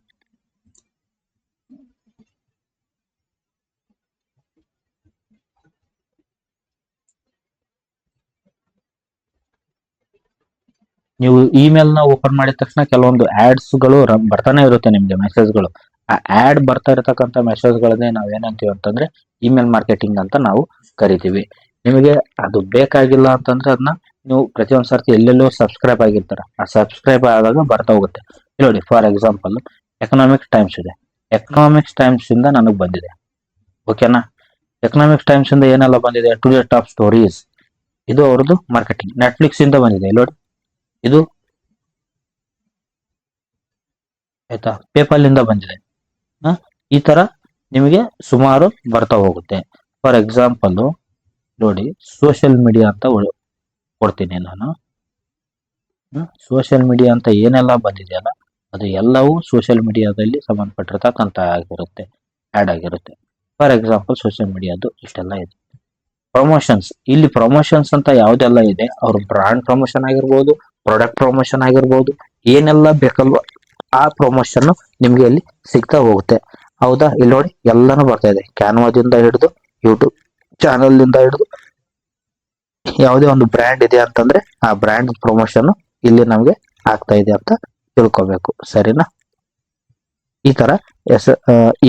A: ನೀವು ಇಮೇಲ್ ನ ಓಪನ್ ಮಾಡಿದ ತಕ್ಷಣ ಕೆಲವೊಂದು ಆಡ್ಸ್ ಗಳು ಬರ್ತಾನೆ ಇರುತ್ತೆ ನಿಮ್ಗೆ, ಮೆಸೇಜ್ಗಳು. ಆ ಆಡ್ ಬರ್ತಾ ಇರತಕ್ಕಂತ ಮೆಸೇಜ್ಗಳನ್ನೇ ನಾವ್ ಏನಂತೀವಿ ಅಂತಂದ್ರೆ ಇಮೇಲ್ ಮಾರ್ಕೆಟಿಂಗ್ ಅಂತ ನಾವು ಕರಿತೀವಿ. ನಿಮಗೆ ಅದು ಬೇಕಾಗಿಲ್ಲ ಅಂತಂದ್ರೆ ಅದನ್ನ ನೀವು ಪ್ರತಿಯೊಂದ್ ಸರ್ತಿ ಎಲ್ಲೆಲ್ಲೋ ಸಬ್ಸ್ಕ್ರೈಬ್ ಆಗಿರ್ತಾರ, ಆ ಸಬ್ಸ್ಕ್ರೈಬ್ ಆದಾಗ ಬರ್ತಾ ಹೋಗುತ್ತೆ. ನೋಡಿ ಫಾರ್ ಎಕ್ಸಾಂಪಲ್ ಎಕನಾಮಿಕ್ಸ್ ಟೈಮ್ಸ್ ಇದೆ, ಎಕನಾಮಿಕ್ಸ್ ಟೈಮ್ಸ್ ಇಂದ ನನಗೆ ಬಂದಿದೆ. ಓಕೆನಾ? ಎಕನಾಮಿಕ್ಸ್ ಟೈಮ್ಸ್ ಇಂದ ಏನೆಲ್ಲ ಬಂದಿದೆ, ಟುಡೇ ಟಾಪ್ ಸ್ಟೋರೀಸ್, ಇದು ಅವ್ರದ್ದು ಮಾರ್ಕೆಟಿಂಗ್. ನೆಟ್ಫ್ಲಿಕ್ಸ್ ಇಂದ ಬಂದಿದೆ ನೋಡಿ, ಇದು ಆಯ್ತಾ, ಪೇಪಲ್ ಇಂದ ಬಂದಿದೆ. ಈ ತರ ನಿಮಗೆ ಸುಮಾರು ಬರ್ತಾ ಹೋಗುತ್ತೆ. ಫಾರ್ ಎಕ್ಸಾಂಪಲ್ ನೋಡಿ, ಸೋಷಿಯಲ್ ಮೀಡಿಯಾ ಅಂತ ಕೊಡ್ತೀನಿ ನಾನು. ಸೋಷಿಯಲ್ ಮೀಡಿಯಾ ಅಂತ ಏನೆಲ್ಲ ಬಂದಿದೆಯಲ್ಲ ಅದು ಎಲ್ಲವೂ ಸೋಷಿಯಲ್ ಮೀಡಿಯಾದಲ್ಲಿ ಸಂಬಂಧಪಟ್ಟಿರ್ತಕ್ಕಂತ ಆಗಿರುತ್ತೆ, ಆಡ್ ಆಗಿರುತ್ತೆ. ಫಾರ್ ಎಕ್ಸಾಂಪಲ್ ಸೋಷಿಯಲ್ ಮೀಡಿಯಾದು ಇಷ್ಟೆಲ್ಲ ಇದೆ. ಪ್ರಮೋಷನ್ಸ್, ಇಲ್ಲಿ ಪ್ರಮೋಷನ್ಸ್ ಅಂತ ಯಾವ್ದೆಲ್ಲ ಇದೆ, ಅವ್ರ ಬ್ರಾಂಡ್ ಪ್ರಮೋಷನ್ ಆಗಿರ್ಬೋದು, ಪ್ರಾಡಕ್ಟ್ ಪ್ರಮೋಷನ್ ಆಗಿರ್ಬೋದು, ಏನೆಲ್ಲ ಬೇಕಲ್ವ ಆ ಪ್ರಮೋಷನ್ ನಿಮ್ಗೆ ಇಲ್ಲಿ ಸಿಗ್ತಾ ಹೋಗುತ್ತೆ. ಹೌದಾ? ಇಲ್ಲಿ ನೋಡಿ ಎಲ್ಲಾನು ಬರ್ತಾ ಇದೆ. ಕ್ಯಾನ್ವಾದಿಂದ ಹಿಡಿದು ಯೂಟ್ಯೂಬ್ ಚಾನಲ್ ನಿಂದ ಹಿಡಿದು ಯಾವುದೇ ಒಂದು ಬ್ರ್ಯಾಂಡ್ ಇದೆ ಅಂತಂದ್ರೆ ಆ ಬ್ರ್ಯಾಂಡ್ ಪ್ರಮೋಷನ್ ಇಲ್ಲಿ ನಮ್ಗೆ ಆಗ್ತಾ ಇದೆ ಅಂತ ತಿಳ್ಕೊಬೇಕು. ಸರಿನಾ? ಈ ತರ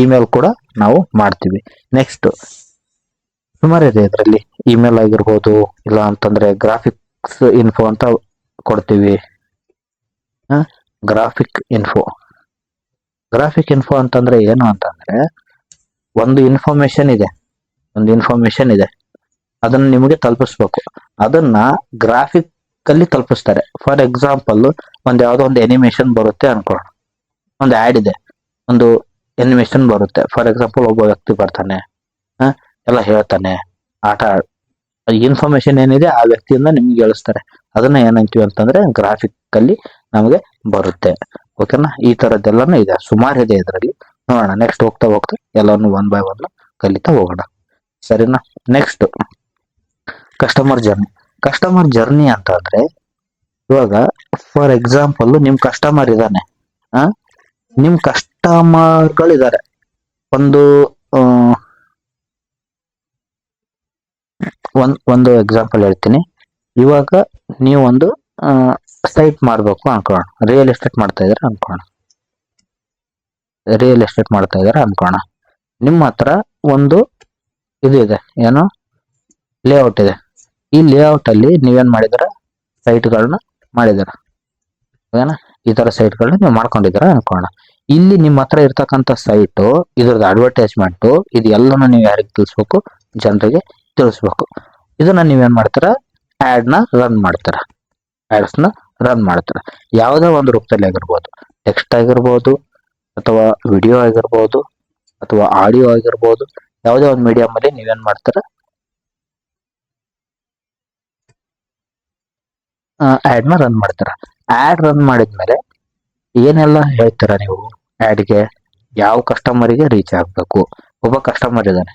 A: ಇಮೇಲ್ ಕೂಡ ನಾವು ಮಾಡ್ತೀವಿ. ನೆಕ್ಸ್ಟ್ ಸುಮಾರು ಇದೆ ಇದರಲ್ಲಿ. ಇಮೇಲ್ ಆಗಿರ್ಬೋದು, ಇಲ್ಲ ಅಂತಂದ್ರೆ ಗ್ರಾಫಿಕ್ಸ್ ಇನ್ಫೋ ಅಂತ ಕೊಡ್ತೀವಿ. ಗ್ರಾಫಿಕ್ ಇನ್ಫೋ ಅಂತಂದ್ರೆ ಏನು ಅಂತಂದ್ರೆ ಒಂದು ಇನ್ಫಾರ್ಮೇಶನ್ ಇದೆ, ಅದನ್ನ ನಿಮಗೆ ತಲುಪಿಸ್ಬೇಕು. ಅದನ್ನ ಗ್ರಾಫಿಕ್ ಅಲ್ಲಿ ತಲುಪಿಸ್ತಾರೆ. ಫಾರ್ ಎಕ್ಸಾಂಪಲ್, ಯಾವ್ದೋ ಒಂದು ಅನಿಮೇಷನ್ ಬರುತ್ತೆ ಅನ್ಕೊಳ್ಳೋಣ. ಒಂದು ಆಡ್ ಇದೆ, ಒಂದು ಅನಿಮೇಷನ್ ಬರುತ್ತೆ. ಫಾರ್ ಎಕ್ಸಾಂಪಲ್, ಒಬ್ಬ ವ್ಯಕ್ತಿ ಬರ್ತಾನೆ, ಎಲ್ಲ ಹೇಳ್ತಾನೆ, ಆಟ ಇನ್ಫಾರ್ಮೇಶನ್ ಏನಿದೆ ಆ ವ್ಯಕ್ತಿಯಿಂದ ನಿಮ್ಗೆ ಹೇಳಿಸ್ತಾರೆ. ಅದನ್ನ ಏನಂತೀವಿ ಅಂತಂದ್ರೆ ಗ್ರಾಫಿಕ್ ಅಲ್ಲಿ ನಮಗೆ ಬರುತ್ತೆ. ಓಕೆನಾ? ಈ ತರದ್ದೆಲ್ಲಾನು ಇದೆ, ಸುಮಾರು ಇದೆ ಇದರಲ್ಲಿ. ನೋಡೋಣ, ನೆಕ್ಸ್ಟ್ ಹೋಗ್ತಾ ಎಲ್ಲಾನು ಒನ್ ಬೈ ಒನ್ ಕಲಿತಾ ಹೋಗೋಣ. ಸರಿನಾ? ನೆಕ್ಸ್ಟ್ ಕಸ್ಟಮರ್ ಜರ್ನಿ ಅಂತ ಅಂದ್ರೆ, ಇವಾಗ ಫಾರ್ ಎಕ್ಸಾಂಪಲ್ ನಿಮ್ ಕಸ್ಟಮರ್ ಇದಾನೆ, ನಿಮ್ ಕಸ್ಟಮರ್ಗಳಿದ್ದಾರೆ. ಒಂದು ಒಂದು ಎಕ್ಸಾಂಪಲ್ ಹೇಳ್ತೀನಿ. ಇವಾಗ ನೀವು ಒಂದು ಸೈಟ್ ಮಾಡ್ಬೇಕು ಅನ್ಕೋಣ. ರಿಯಲ್ ಎಸ್ಟೇಟ್ ಮಾಡ್ತಾ ಇದಾರೆ ಅನ್ಕೋಣ. ನಿಮ್ಮ ಹತ್ರ ಒಂದು ಇದು ಇದೆ, ಏನು ಲೇಔಟ್ ಇದೆ. ಈ ಲೇಔಟ್ ಅಲ್ಲಿ ನೀವೇನ್ ಮಾಡಿದಾರ, ಸೈಟ್ಗಳನ್ನ ಮಾಡಿದಾರ. ಓಕೆನಾ? ಈ ತರ ಸೈಟ್ಗಳನ್ನ ನೀವು ಮಾಡ್ಕೊಂಡಿದ್ದೀರಾ ಅನ್ಕೋಣ. ಇಲ್ಲಿ ನಿಮ್ಮ ಹತ್ರ ಇರ್ತಕ್ಕಂಥ ಸೈಟು, ಇದ್ರದ್ದು ಅಡ್ವರ್ಟೈಸ್ಮೆಂಟ್, ಇದು ಎಲ್ಲಾನು ನೀವು ಯಾರಿಗೆ ತಿಳಿಸ್ಬೇಕು? ಜನರಿಗೆ ತಿಳಿಸ್ಬೇಕು. ಇದನ್ನ ನೀವೇನ್ ಮಾಡ್ತೀರಾ? ಆಡ್ಸ್ ನ ರನ್ ಮಾಡ್ತೀರಾ. ಯಾವುದೋ ಒಂದು ರೂಪದಲ್ಲಿ ಆಗಿರ್ಬೋದು, ಟೆಕ್ಸ್ಟ್ ಆಗಿರ್ಬೋದು, ಅಥವಾ ವಿಡಿಯೋ ಆಗಿರ್ಬೋದು, ಅಥವಾ ಆಡಿಯೋ ಆಗಿರ್ಬೋದು, ಯಾವುದೇ ಒಂದು ಮೀಡಿಯಂ ಅಲ್ಲಿ ನೀವೇನ್ ಮಾಡ್ತೀರಾ? ಆಡ್ ನ ರನ್ ಮಾಡ್ತೀರಾ. ಆಡ್ ರನ್ ಮಾಡಿದ್ಮೇಲೆ ಏನೆಲ್ಲ ಹೇಳ್ತೀರಾ ನೀವು? ಆಡ್ಗೆ ಯಾವ ಕಸ್ಟಮರಿಗೆ ರೀಚ್ ಆಗ್ಬೇಕು? ಒಬ್ಬ ಕಸ್ಟಮರ್ ಇದ್ದಾರೆ.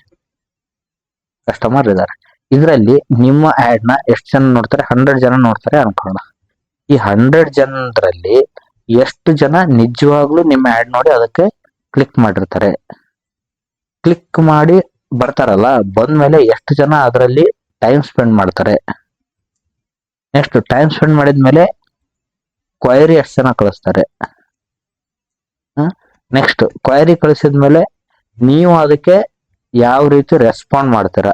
A: ಇದರಲ್ಲಿ ನಿಮ್ಮ ಆಡ್ ನ ಎಷ್ಟು ಜನ ನೋಡ್ತಾರೆ? 100 ಜನ ನೋಡ್ತಾರೆ ಅನ್ಕೊಳ್ಳೋಣ. ಈ 100 ಜನರಲ್ಲಿ ಎಷ್ಟು ಜನ ನಿಜವಾಗ್ಲೂ ನಿಮ್ಮ ಆಡ್ ನೋಡಿ ಅದಕ್ಕೆ ಕ್ಲಿಕ್ ಮಾಡಿರ್ತಾರೆ? ಕ್ಲಿಕ್ ಮಾಡಿ ಬರ್ತಾರಲ್ಲ, ಬಂದ್ಮೇಲೆ ಎಷ್ಟು ಜನ ಅದರಲ್ಲಿ ಟೈಮ್ ಸ್ಪೆಂಡ್ ಮಾಡ್ತಾರೆ? ನೆಕ್ಸ್ಟ್ ಟೈಮ್ ಸ್ಪೆಂಡ್ ಮಾಡಿದ್ಮೇಲೆ ಕ್ವೈರಿ ಎಷ್ಟು ಜನ ಕಳಿಸ್ತಾರೆ? ನೆಕ್ಸ್ಟ್ ಕ್ವೈರಿ ಕಳಿಸಿದ್ಮೇಲೆ ನೀವು ಅದಕ್ಕೆ ಯಾವ ರೀತಿ ರೆಸ್ಪಾಂಡ್ ಮಾಡ್ತೀರಾ?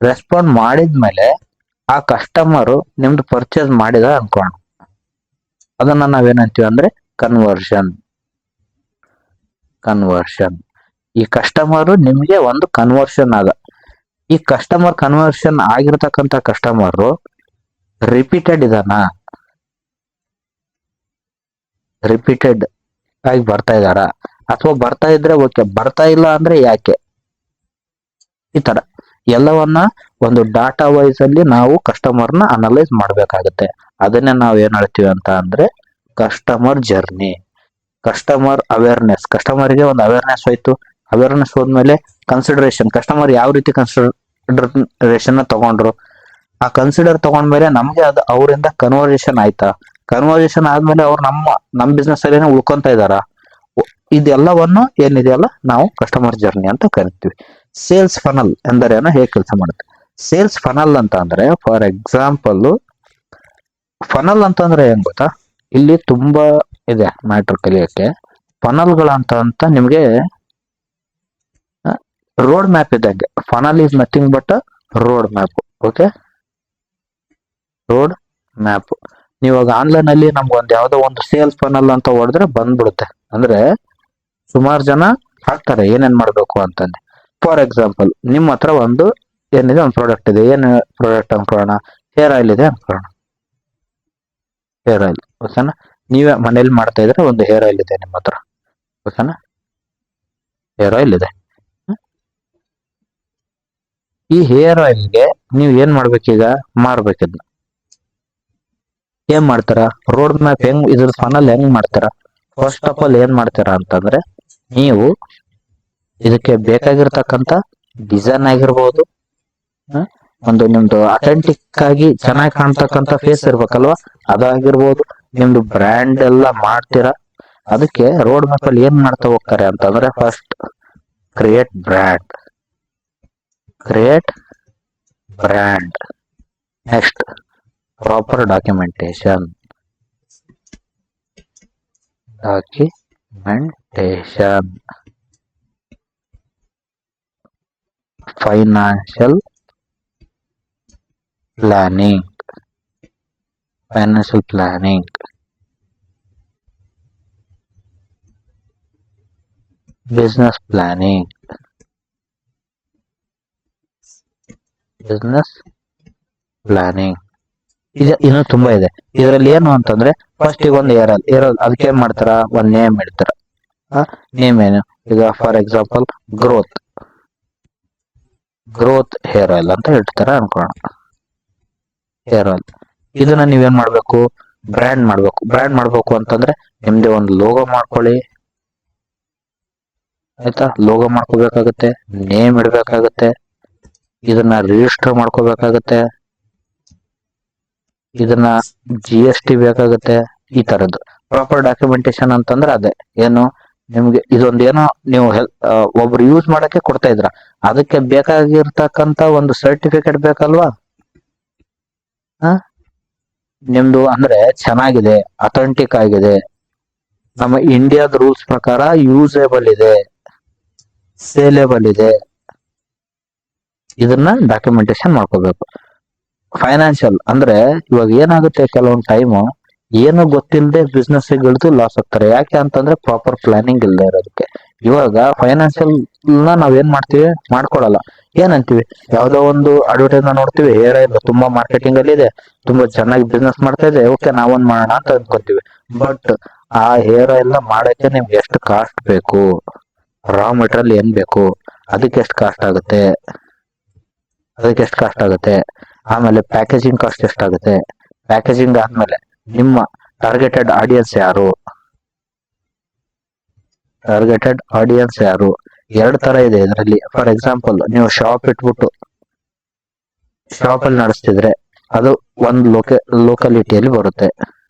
A: ರೆಸ್ಪಾಂಡ್ ಮಾಡಿದ್ಮೇಲೆ ಆ ಕಸ್ಟಮರ್ ನಿಮ್ದು ಪರ್ಚೇಸ್ ಮಾಡಿದ ಅನ್ಕೋಣ. ಅದನ್ನ ನಾವೇನಂತೀವಿ ಅಂದ್ರೆ ಕನ್ವರ್ಷನ್. ಈ ಕಸ್ಟಮರ್ ನಿಮ್ಗೆ ಒಂದು ಕನ್ವರ್ಷನ್ ಆದ. ಈ ಕನ್ವರ್ಷನ್ ಆಗಿರ್ತಕ್ಕಂಥ ಕಸ್ಟಮರ್ ರಿಪೀಟೆಡ್ ಆಗಿ ಬರ್ತಾ ಇದಾರ, ಅಥವಾ ಬರ್ತಾ ಇದ್ರೆ ಓಕೆ, ಬರ್ತಾ ಇಲ್ಲ ಅಂದ್ರೆ ಯಾಕೆ? ಈ ತರ ಎಲ್ಲವನ್ನ ಒಂದು ಡಾಟಾ ವೈಸ್ ಅಲ್ಲಿ ನಾವು ಕಸ್ಟಮರ್ನ ಅನಲೈಸ್ ಮಾಡ್ಬೇಕಾಗತ್ತೆ. ಅದನ್ನೇ ನಾವ್ ಏನ್ ಹೇಳ್ತೀವಿ ಅಂತ ಅಂದ್ರೆ ಕಸ್ಟಮರ್ ಜರ್ನಿ. Customer awareness. ಕಸ್ಟಮರ್ಗೆ ಒಂದು ಅವೇರ್ನೆಸ್ ಹೋಯ್ತು. ಅವೇರ್ನೆಸ್ ಹೋದ್ಮೇಲೆ ಕನ್ಸಿಡರೇಷನ್. ಕಸ್ಟಮರ್ ಯಾವ ರೀತಿ ಕನ್ಸಿಡರೇಷನ್ ತಗೊಂಡ್ರು, ಆ ಕನ್ಸಿಡರ್ ತಗೊಂಡ್ಮೇಲೆ ನಮ್ಗೆ ಅದು ಅವರಿಂದ ಕನ್ವರ್ಸೇಷನ್ ಆಯ್ತಾ? ಕನ್ವರ್ಸೇಷನ್ ಆದ್ಮೇಲೆ ಅವ್ರು ನಮ್ಮ ಬಿಸ್ನೆಸ್ ಅಲ್ಲಿ ಉಳ್ಕೊಂತ ಇದಾರ? ಇದೆಲ್ಲವನ್ನು ಏನಿದೆಯಲ್ಲ ನಾವು ಕಸ್ಟಮರ್ ಜರ್ನಿ ಅಂತ ಕರಿತೀವಿ. ಸೇಲ್ಸ್ ಫನಲ್ ಎಂದರೇನು, ಹೇಗೆ ಕೆಲಸ ಮಾಡುತ್ತೆ? ಸೇಲ್ಸ್ ಫನಲ್ ಅಂತ ಅಂದ್ರೆ, ಫಾರ್ ಎಕ್ಸಾಂಪಲ್, ಫನಲ್ ಅಂತಂದ್ರೆ ಏನ್ ಗೊತ್ತಾ? ಇಲ್ಲಿ ತುಂಬಾ ಇದೆ ಮ್ಯಾಟರ್ ಕಲಿಯಕ್ಕೆ. ಫನಲ್ಗಳಂತ ನಿಮ್ಗೆ ರೋಡ್ ಮ್ಯಾಪ್ ಇದ್ದಂಗೆ. Funnel is nothing but road map. Okay, road map. ನೀವಾಗ ಆನ್ಲೈನ್ ಅಲ್ಲಿ ನಮ್ಗೊಂದು ಯಾವ್ದೋ ಒಂದು ಸೇಲ್ಸ್ ಫನಲ್ ಅಂತ ಹೊಡೆದ್ರೆ ಬಂದ್ಬಿಡುತ್ತೆ. ಅಂದ್ರೆ ಸುಮಾರು ಜನ ಹಾಕ್ತಾರೆ ಏನೇನ್ ಮಾಡ್ಬೇಕು ಅಂತಂದು. ಫಾರ್ ಎಕ್ಸಾಂಪಲ್, ನಿಮ್ಮ ಹತ್ರ ಒಂದು ಏನಿದೆ, ಒಂದು ಪ್ರಾಡಕ್ಟ್ ಇದೆ. ಏನ್ ಪ್ರಾಡಕ್ಟ್ ಅನ್ಕೊಳ್ಳೋಣ? ಹೇರ್ ಆಯಿಲ್ ಇದೆ ಅನ್ಕೊಳ್ಳೋಣ. ಹೇರ್ ಆಯಿಲ್, ಓಕೆನಾ? ನೀವೇ ಮನೇಲಿ ಮಾಡ್ತಾ ಇದ್ರೆ ಒಂದು ಹೇರ್ ಆಯಿಲ್ ಇದೆ ನಿಮ್ಮ ಹತ್ರ, ಓಕೆನಾ? ಹೇರ್ ಆಯಿಲ್ ಇದೆ. ಈ ಹೇರ್ ಆಯಿಲ್ಗೆ ನೀವು ಏನ್ ಮಾಡ್ಬೇಕೀಗ? ಮಾರ್ಬೇಕಿದ್ನ. ಏನ್ ಮಾಡ್ತಾರ? ರೋಡ್ ಮ್ಯಾಪ್ ಹೆಂಗ್, ಇದ್ರ ಫನಲ್ ಹೆಂಗ್ ಮಾಡ್ತಾರ? ಫಸ್ಟ್ ಆಫ್ ಆಲ್ ಏನ್ ಮಾಡ್ತೀರಾ ಅಂತಂದ್ರೆ, ನೀವು ಇದಕ್ಕೆ ಬೇಕಾಗಿರ್ತಕ್ಕಂಥ ಡಿಸೈನ್ ಆಗಿರ್ಬೋದು, ಒಂದು ನಿಮ್ದು ಅಥೆಂಟಿಕ್ ಆಗಿ ಚೆನ್ನಾಗಿ ಕಾಣ್ತಕ್ಕಂಥ ಫೇಸ್ ಇರ್ಬೇಕಲ್ವಾ, ಅದಾಗಿರ್ಬೋದು. ನಿಮ್ದು ಬ್ರ್ಯಾಂಡ್ ಎಲ್ಲ ಮಾಡ್ತೀರಾ, ಅದಕ್ಕೆ ರೋಡ್ ಮ್ಯಾಪ್ ಅಲ್ಲಿ ಏನ್ ಮಾಡ್ತಾ ಹೋಗ್ತಾರೆ ಅಂತಂದ್ರೆ first create brand, create brand. Next proper documentation, documentation. Financial planning, financial planning. Business planning, business planning. ಇನ್ನು ತುಂಬಾ ಇದೆ. ಇದರಲ್ಲಿ ಏನು ಅಂತಂದ್ರೆ ಫಸ್ಟ್ ಈಗ ಒಂದು ಏರಲ್ ಅದಕ್ಕೆ ಏನ್ ಮಾಡ್ತಾರ, ಒಂದ್ ನೇಮ್ ಇಡ್ತಾರ. ನೇಮ್ ಏನು, ಈಗ for example growth, growth hair oil ಅಂತ ಇಡ್ತಾರ ಅನ್ಕೋಣ. ಹೇರ್ ಆಯಿಲ್ ಇದನ್ನ ನೀವೇನ್ ಮಾಡ್ಬೇಕು, ಬ್ರ್ಯಾಂಡ್ ಮಾಡ್ಬೇಕು. ಬ್ರ್ಯಾಂಡ್ ಮಾಡ್ಬೇಕು ಅಂತಂದ್ರೆ ನಿಮ್ದೇ ಒಂದು ಲೋಗೋ ಮಾಡ್ಕೊಳ್ಳಿ, ಆಯ್ತಾ. ಲೋಗೋ ಮಾಡ್ಕೋಬೇಕಾಗತ್ತೆ, ನೇಮ್ ಇಡ್ಬೇಕಾಗತ್ತೆ, ಇದನ್ನ ರಿಜಿಸ್ಟರ್ ಮಾಡ್ಕೋಬೇಕಾಗತ್ತೆ, ಇದನ್ನ GST ಬೇಕಾಗುತ್ತೆ. ಈ ತರದ್ದು ಪ್ರಾಪರ್ ಡಾಕ್ಯುಮೆಂಟೇಶನ್ ಅಂತಂದ್ರೆ ಅದೇ ಏನು, ನಿಮ್ಗೆ ಇದೊಂದು ಏನೋ ನೀವು ಒಬ್ರು ಯೂಸ್ ಮಾಡಕ್ಕೆ ಕೊಡ್ತಾ ಇದ್ರ, ಅದಕ್ಕೆ ಬೇಕಾಗಿರ್ತಕ್ಕಂತ ಒಂದು ಸರ್ಟಿಫಿಕೇಟ್ ಬೇಕಲ್ವಾ. ನಿಮ್ದು ಅಂದ್ರೆ ಚೆನ್ನಾಗಿದೆ, ಅಥೆಂಟಿಕ್ ಆಗಿದೆ, ನಮ್ಮ ಇಂಡಿಯಾದ ರೂಲ್ಸ್ ಪ್ರಕಾರ ಯೂಸೇಬಲ್ ಇದೆ, ಸೇಲೇಬಲ್ ಇದೆ, ಇದನ್ನ ಡಾಕ್ಯುಮೆಂಟೇಶನ್ ಮಾಡ್ಕೋಬೇಕು. ಫೈನಾನ್ಷಿಯಲ್ ಅಂದ್ರೆ ಇವಾಗ ಏನಾಗುತ್ತೆ, ಕೆಲವೊಂದು ಟೈಮು ಏನು ಗೊತ್ತಿಲ್ಲದೆ ಬಿಸ್ನೆಸ್ ಗಿಳಿದು ಲಾಸ್ ಆಗ್ತಾರೆ. ಯಾಕೆ ಅಂತಂದ್ರೆ ಪ್ರಾಪರ್ ಪ್ಲಾನಿಂಗ್ ಇಲ್ಲದೆ ಇರೋದಕ್ಕೆ. ಇವಾಗ ಫೈನಾನ್ಷಿಯಲ್ ನಾವ್ ಏನ್ ಮಾಡ್ತೀವಿ, ಮಾಡ್ಕೊಳಲ್ಲ. ಏನಂತೀವಿ, ಯಾವ್ದೋ ಒಂದು ಅಡ್ವರ್ಟೈಸ್ ನೋಡ್ತೀವಿ, ಹೇರ್ ಆಯಿಲ್ ತುಂಬಾ ಮಾರ್ಕೆಟಿಂಗ್ ಅಲ್ಲಿ ಇದೆ, ತುಂಬಾ ಚೆನ್ನಾಗಿ ಬಿಸ್ನೆಸ್ ಮಾಡ್ತಾ ಇದೆ, ಓಕೆ ನಾವೊಂದ್ ಮಾಡೋಣ ಅಂತ ಅನ್ಕೋತೀವಿ. ಬಟ್ ಆ ಹೇರ್ ಆಯಿಲ್ ಮಾಡಕ್ಕೆ ನಿಮ್ಗೆ ಎಷ್ಟು ಕಾಸ್ಟ್ ಬೇಕು, ರಾ ಮೆಟೀರಿಯಲ್ ಏನ್ ಬೇಕು, ಅದಕ್ಕೆ ಎಷ್ಟು ಕಾಸ್ಟ್ ಆಗುತ್ತೆ, ಆಮೇಲೆ ಪ್ಯಾಕೇಜಿಂಗ್ ಕಾಸ್ಟ್ ಎಷ್ಟಾಗುತ್ತೆ, ಪ್ಯಾಕೇಜಿಂಗ್ ಆದ್ಮೇಲೆ ನಿಮ್ಮ ಟಾರ್ಗೆಟೆಡ್ ಆಡಿಯನ್ಸ್ ಯಾರು, ಎರಡು ತರ ಇದೆ ಇದರಲ್ಲಿ. ಫಾರ್ ಎಕ್ಸಾಂಪಲ್ ನೀವು ಶಾಪ್ ಇಟ್ಬಿಟ್ಟು ಶಾಪ್ ಅಲ್ಲಿ ನಡೆಸ್ತಿದ್ರೆ ಅದು ಒಂದು ಲೋಕಾಲಿಟಿಯಲ್ಲಿ ಬರುತ್ತೆ.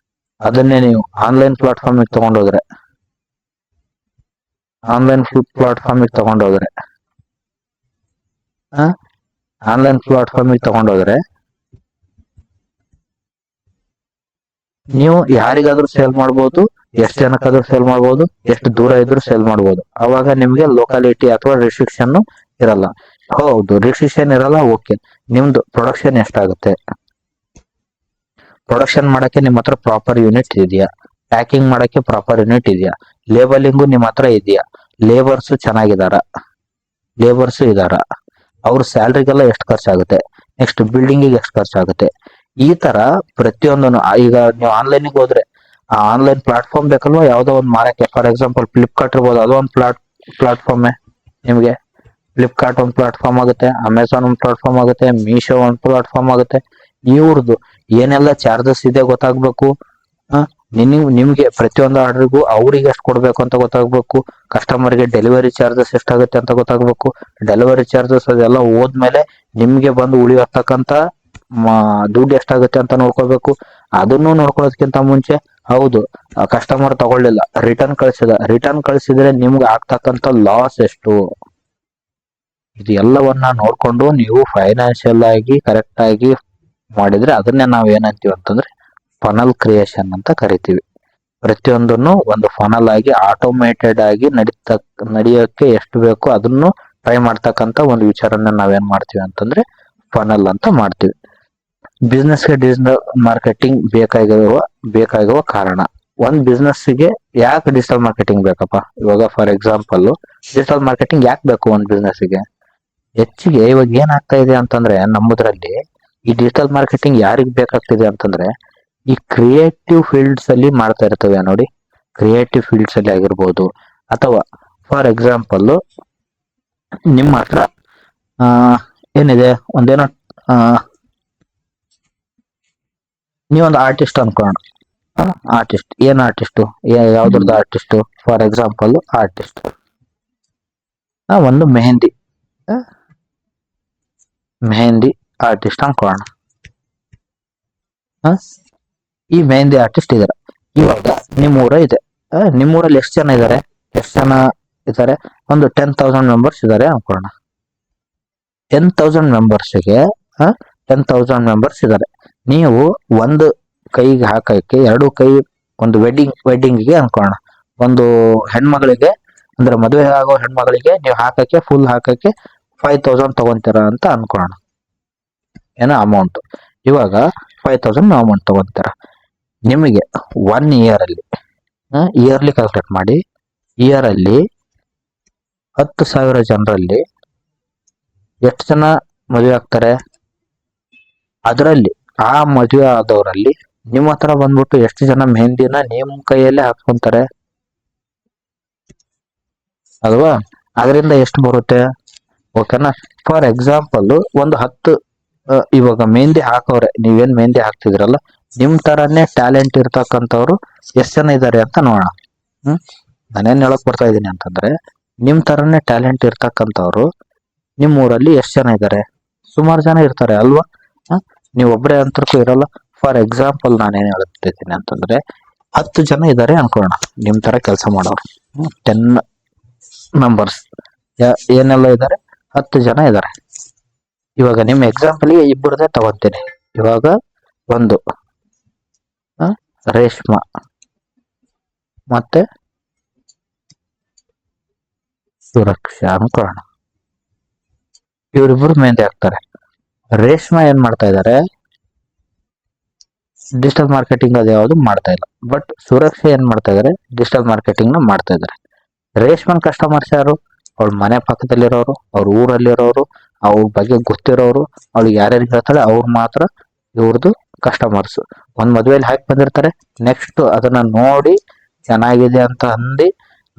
A: ಅದನ್ನೇ ನೀವು ಆನ್ಲೈನ್ ಪ್ಲಾಟ್ಫಾರ್ಮಿಗೆ ತಗೊಂಡೋದ್ರೆ, ಆನ್ಲೈನ್ ಪ್ಲಾಟ್ಫಾರ್ಮಿಗೆ ತಗೊಂಡೋದ್ರೆ ನೀವು ಯಾರಿಗಾದ್ರೂ ಸೇಲ್ ಮಾಡ್ಬೋದು, ಎಷ್ಟು ಜನಕ್ಕಾದ್ರೂ ಸೇಲ್ ಮಾಡ್ಬೋದು, ಎಷ್ಟು ದೂರ ಇದ್ರೂ ಸೇಲ್ ಮಾಡ್ಬೋದು. ಅವಾಗ ನಿಮ್ಗೆ ಲೋಕಾಲಿಟಿ ಅಥವಾ ರಿಸ್ಟ್ರಿಕ್ಷನ್ ಇರಲ್ಲ. ಹೌದು, ರಿಸ್ಟ್ರಿಕ್ಷನ್ ಇರಲ್ಲ, ಓಕೆ. ನಿಮ್ದು ಪ್ರೊಡಕ್ಷನ್ ಎಷ್ಟಾಗುತ್ತೆ, ಪ್ರೊಡಕ್ಷನ್ ಮಾಡಕ್ಕೆ ನಿಮ್ಮ ಹತ್ರ ಪ್ರಾಪರ್ ಯೂನಿಟ್ ಇದೆಯಾ, ಪ್ಯಾಕಿಂಗ್ ಮಾಡಕ್ಕೆ ಪ್ರಾಪರ್ ಯೂನಿಟ್ ಇದೆಯಾ, ಲೇಬಲಿಂಗು ನಿಮ್ಮ ಹತ್ರ ಇದೆಯಾ, ಲೇಬರ್ಸ್ ಇದಾರ, ಅವ್ರ ಸ್ಯಾಲ್ರಿಗೆಲ್ಲ ಎಷ್ಟು ಖರ್ಚಾಗುತ್ತೆ, ನೆಕ್ಸ್ಟ್ ಬಿಲ್ಡಿಂಗಿಗೆ ಎಷ್ಟು ಖರ್ಚಾಗುತ್ತೆ. ಈ ತರ ಪ್ರತಿಯೊಂದನ್ನು ಈಗ ನೀವು ಆನ್ಲೈನಿಗೆ ಹೋದ್ರೆ ಆ ಆನ್ಲೈನ್ ಪ್ಲಾಟ್ಫಾರ್ಮ್ ಬೇಕಲ್ವಾ, ಯಾವ್ದೋ ಒಂದು ಮಾರಕ್ಕೆ. ಫಾರ್ ಎಕ್ಸಾಂಪಲ್ ಫ್ಲಿಪ್ಕಾರ್ಟ್ ಇರ್ಬೋದು, ಅದೊಂದು ಪ್ಲಾಟ್ಫಾರ್ಮೇ ನಿಮ್ಗೆ. ಫ್ಲಿಪ್ಕಾರ್ಟ್ ಒಂದು ಪ್ಲಾಟ್ಫಾರ್ಮ್ ಆಗುತ್ತೆ, ಅಮೆಝಾನ್ ಒಂದು ಪ್ಲಾಟ್ಫಾರ್ಮ್ ಆಗುತ್ತೆ, ಮೀಶೋ ಒಂದು ಪ್ಲಾಟ್ಫಾರ್ಮ್ ಆಗುತ್ತೆ. ಇವ್ರದ್ದು ಏನೆಲ್ಲ ಚಾರ್ಜಸ್ ಇದೆ ಗೊತ್ತಾಗ್ಬೇಕು. ನಿಮ್ಗೆ ಪ್ರತಿಯೊಂದು ಆರ್ಡರ್ಗೂ ಅವ್ರಿಗೆ ಎಷ್ಟು ಕೊಡ್ಬೇಕು ಅಂತ ಗೊತ್ತಾಗ್ಬೇಕು. ಕಸ್ಟಮರ್ಗೆ ಡೆಲಿವರಿ ಚಾರ್ಜಸ್ ಎಷ್ಟಾಗುತ್ತೆ ಅಂತ ಗೊತ್ತಾಗ್ಬೇಕು. ಡೆಲಿವರಿ ಚಾರ್ಜಸ್ ಅದೆಲ್ಲ ಹೋದ್ಮೇಲೆ ನಿಮ್ಗೆ ಬಂದು ಉಳಿಯತಕ್ಕಂತ ದುಡ್ಡು ಎಷ್ಟಾಗುತ್ತೆ ಅಂತ ನೋಡ್ಕೋಬೇಕು. ಅದನ್ನು ನೋಡ್ಕೊಳ್ಳೋದಕ್ಕಿಂತ ಮುಂಚೆ, ಹೌದು ಕಸ್ಟಮರ್ ತಗೊಳ್ಳಿಲ್ಲ, ರಿಟರ್ನ್ ಕಳ್ಸಿದ್ರೆ ನಿಮ್ಗೆ ಆಗ್ತಕ್ಕಂತ ಲಾಸ್ ಎಷ್ಟು, ಇದು ಎಲ್ಲವನ್ನ ನೋಡ್ಕೊಂಡು ನೀವು ಫೈನಾನ್ಷಿಯಲ್ ಆಗಿ ಕರೆಕ್ಟ್ ಆಗಿ ಮಾಡಿದ್ರೆ ಅದನ್ನೇ ನಾವ್ ಏನಂತೀವಿ ಅಂತಂದ್ರೆ ಫನಲ್ ಕ್ರಿಯೇಷನ್ ಅಂತ ಕರಿತೀವಿ. ಪ್ರತಿಯೊಂದನ್ನು ಒಂದು ಫನಲ್ ಆಗಿ ಆಟೋಮೇಟೆಡ್ ಆಗಿ ನಡೆಯೋಕೆ ಎಷ್ಟು ಬೇಕೋ ಅದನ್ನು ಟ್ರೈ ಮಾಡ್ತಕ್ಕಂತ ಒಂದು ವಿಚಾರನ ನಾವೇನ್ ಮಾಡ್ತೀವಿ ಅಂತಂದ್ರೆ ಫನಲ್ ಅಂತ ಮಾಡ್ತೀವಿ. ಬಿಸ್ನೆಸ್ಗೆ ಡಿಜಿಟಲ್ ಮಾರ್ಕೆಟಿಂಗ್ ಬೇಕಾಗುವ ಕಾರಣ, ಒಂದ್ ಬಿಸ್ನೆಸ್ಗೆ ಯಾಕೆ ಡಿಜಿಟಲ್ ಮಾರ್ಕೆಟಿಂಗ್ ಬೇಕಪ್ಪ. ಇವಾಗ ಫಾರ್ ಎಕ್ಸಾಂಪಲ್ ಡಿಜಿಟಲ್ ಮಾರ್ಕೆಟಿಂಗ್ ಯಾಕೆ ಬೇಕು ಒಂದ್ ಬಿಸ್ನೆಸ್ಗೆ ಹೆಚ್ಚಿಗೆ. ಇವಾಗ ಏನಾಗ್ತಾ ಇದೆ ಅಂತಂದ್ರೆ ನಮ್ಮದ್ರಲ್ಲಿ ಈ ಡಿಜಿಟಲ್ ಮಾರ್ಕೆಟಿಂಗ್ ಯಾರಿಗ್ ಬೇಕಾಗ್ತಿದೆ ಅಂತಂದ್ರೆ ಈ ಕ್ರಿಯೇಟಿವ್ ಫೀಲ್ಡ್ಸ್ ಅಲ್ಲಿ ಮಾಡ್ತಾ ಇರ್ತವೆ ನೋಡಿ. ಕ್ರಿಯೇಟಿವ್ ಫೀಲ್ಡ್ಸ್ ಅಲ್ಲಿ ಆಗಿರ್ಬೋದು, ಅಥವಾ ಫಾರ್ ಎಕ್ಸಾಂಪಲ್ ನಿಮ್ಮ ಹತ್ರ ಏನಿದೆ, ಒಂದೇನೋ ನೀವೊಂದು ಆರ್ಟಿಸ್ಟ್ ಅನ್ಕೋಣ. ಆರ್ಟಿಸ್ಟ್ ಯಾವ್ದ್ರದ್ದು ಆರ್ಟಿಸ್ಟ್, ಫಾರ್ ಎಕ್ಸಾಂಪಲ್ ಆರ್ಟಿಸ್ಟ್ ಒಂದು ಮೆಹಂದಿ ಆರ್ಟಿಸ್ಟ್ ಅನ್ಕೋಣ. ಈ ಮೆಹಂದಿ ಆರ್ಟಿಸ್ಟ್ ಇದಾರೆ. ಇವಾಗ ನಿಮ್ಮ ಊರ ಇದೆ, ನಿಮ್ಮೂರಲ್ಲಿ ಎಷ್ಟು ಜನ ಇದ್ದಾರೆ? ಎಷ್ಟು ಜನ ಇದ್ದಾರೆ? ಒಂದು 10,000 ಮೆಂಬರ್ಸ್ ಇದ್ದಾರೆ ಅನ್ಕೊಳ್ಳೋಣ. 10,000 ಮೆಂಬರ್ಸ್ಗೆ 10,000 ಮೆಂಬರ್ಸ್ ಇದ್ದಾರೆ. ನೀವು ಒಂದು ಕೈಗೆ ಹಾಕಕ್ಕೆ ಎರಡು ಕೈ, ಒಂದು ವೆಡ್ಡಿಂಗ್ಗೆ ಅನ್ಕೊಳ್ಳೋಣ, ಒಂದು ಹೆಣ್ಮಗಳಿಗೆ ಅಂದ್ರೆ ಮದುವೆ ಆಗೋ ಹೆಣ್ಮಗಳಿಗೆ ನೀವು ಹಾಕಕ್ಕೆ ಫುಲ್ ಹಾಕಕ್ಕೆ 5,000 ತಗೊಂತೀರ ಅಂತ ಅನ್ಕೊಳ್ಳೋಣ, ಏನೋ ಅಮೌಂಟ್. ಇವಾಗ 5,000 ಅಮೌಂಟ್ ತಗೊಂತೀರ. ನಿಮಗೆ 1 ಇಯರ್ ಅಲ್ಲಿ ಇಯರ್ಲಿ ಕ್ಯಾಲ್ಕುಲೇಟ್ ಮಾಡಿ. ಇಯರ್ ಅಲ್ಲಿ 10,000 ಜನರಲ್ಲಿ ಎಷ್ಟು ಜನ ಮದುವೆ ಆಗ್ತಾರೆ? ಅದರಲ್ಲಿ ಆ ಮದುವೆ ಆದವರಲ್ಲಿ ನಿಮ್ಮ ಹತ್ರ ಬಂದ್ಬಿಟ್ಟು ಎಷ್ಟು ಜನ ಮೆಹಂದಿನ ನಿಮ್ಮ ಕೈಯಲ್ಲೇ ಹಾಕ್ಕೊಂತಾರೆ ಅಲ್ವಾ? ಅದರಿಂದ ಎಷ್ಟು ಬರುತ್ತೆ? ಓಕೆನಾ? ಫಾರ್ ಎಕ್ಸಾಂಪಲ್ ಒಂದು 10 ಇವಾಗ ಮೆಹಂದಿ ಹಾಕೋರೆ, ನೀವೇನ್ ಮೆಹಂದಿ ಹಾಕ್ತಿದ್ರಲ್ಲ, ನಿಮ್ ತರಾನೇ ಟ್ಯಾಲೆಂಟ್ ಇರ್ತಕ್ಕಂಥವ್ರು ಎಷ್ಟು ಜನ ಇದ್ದಾರೆ ಅಂತ ನೋಡೋಣ. ನಾನೇನ್ ಹೇಳಕ್ ಬರ್ತಾ ಇದ್ದೀನಿ ಅಂತಂದ್ರೆ, ನಿಮ್ ತರಾನೇ ಟ್ಯಾಲೆಂಟ್ ಇರ್ತಕ್ಕಂಥವ್ರು ನಿಮ್ ಊರಲ್ಲಿ ಎಷ್ಟು ಜನ ಇದ್ದಾರೆ? ಸುಮಾರು ಜನ ಇರ್ತಾರೆ ಅಲ್ವಾ? ನೀವು ಒಬ್ಬರೇ ಅಂತರ್ಕು ಇರಲ್ಲ. ಫಾರ್ ಎಕ್ಸಾಂಪಲ್ ನಾನೇನ್ ಹೇಳ್ತಿದ್ದೀನಿ ಅಂತಂದ್ರೆ, 10 ಜನ ಇದ್ದಾರೆ ಅನ್ಕೋಣ ನಿಮ್ ತರ ಕೆಲಸ ಮಾಡೋರು. 10 ಮೆಂಬರ್ಸ್ ಏನೆಲ್ಲ ಇದ್ದಾರೆ? 10 ಜನ ಇದ್ದಾರೆ. ಇವಾಗ ನಿಮ್ ಎಕ್ಸಾಂಪಲ್ಗೆ ಇಬ್ಬರದೇ ತಗೊಂತೀನಿ. ಇವಾಗ ಒಂದು ರೇಷ್ಮಾ ಮತ್ತೆ ಸುರಕ್ಷಾ ಅನ್ಕೊಳ್ಳೋಣ. ಇವರಿಬ್ಬರು ಮೆಹಂದಿ ಹಾಕ್ತಾರೆ. ರೇಷ್ಮಾ ಏನ್ ಮಾಡ್ತಾ ಇದ್ದಾರೆ? ಡಿಜಿಟಲ್ ಮಾರ್ಕೆಟಿಂಗ್ ಅದು ಯಾವುದು ಮಾಡ್ತಾ ಇಲ್ಲ. ಬಟ್ ಸುರಕ್ಷಾ ಏನ್ ಮಾಡ್ತಾ ಇದಾರೆ? ಡಿಜಿಟಲ್ ಮಾರ್ಕೆಟಿಂಗ್ ನ ಮಾಡ್ತಾ ಇದಾರೆ. ರೇಷ್ಮನ್ ಕಸ್ಟಮರ್ಸ್ ಯಾರು? ಅವ್ರ ಮನೆ ಪಕ್ಕದಲ್ಲಿರೋರು, ಅವ್ರ ಊರಲ್ಲಿರೋರು, ಅವ್ರ ಬಗ್ಗೆ ಗೊತ್ತಿರೋರು, ಅವ್ಳಿಗೆ ಯಾರ್ಯಾರಿಗೆ ಹೇಳ್ತಾಳೆ ಅವ್ರು ಮಾತ್ರ ಇವ್ರದ್ದು ಕಸ್ಟಮರ್ಸ್. ಒಂದ್ ಮದ್ವೆಯಲ್ಲಿ ಹಾಕಿ ಬಂದಿರ್ತಾರೆ, ನೆಕ್ಸ್ಟ್ ಅದನ್ನ ನೋಡಿ ಚೆನ್ನಾಗಿದೆ ಅಂತ ಅಂದಿ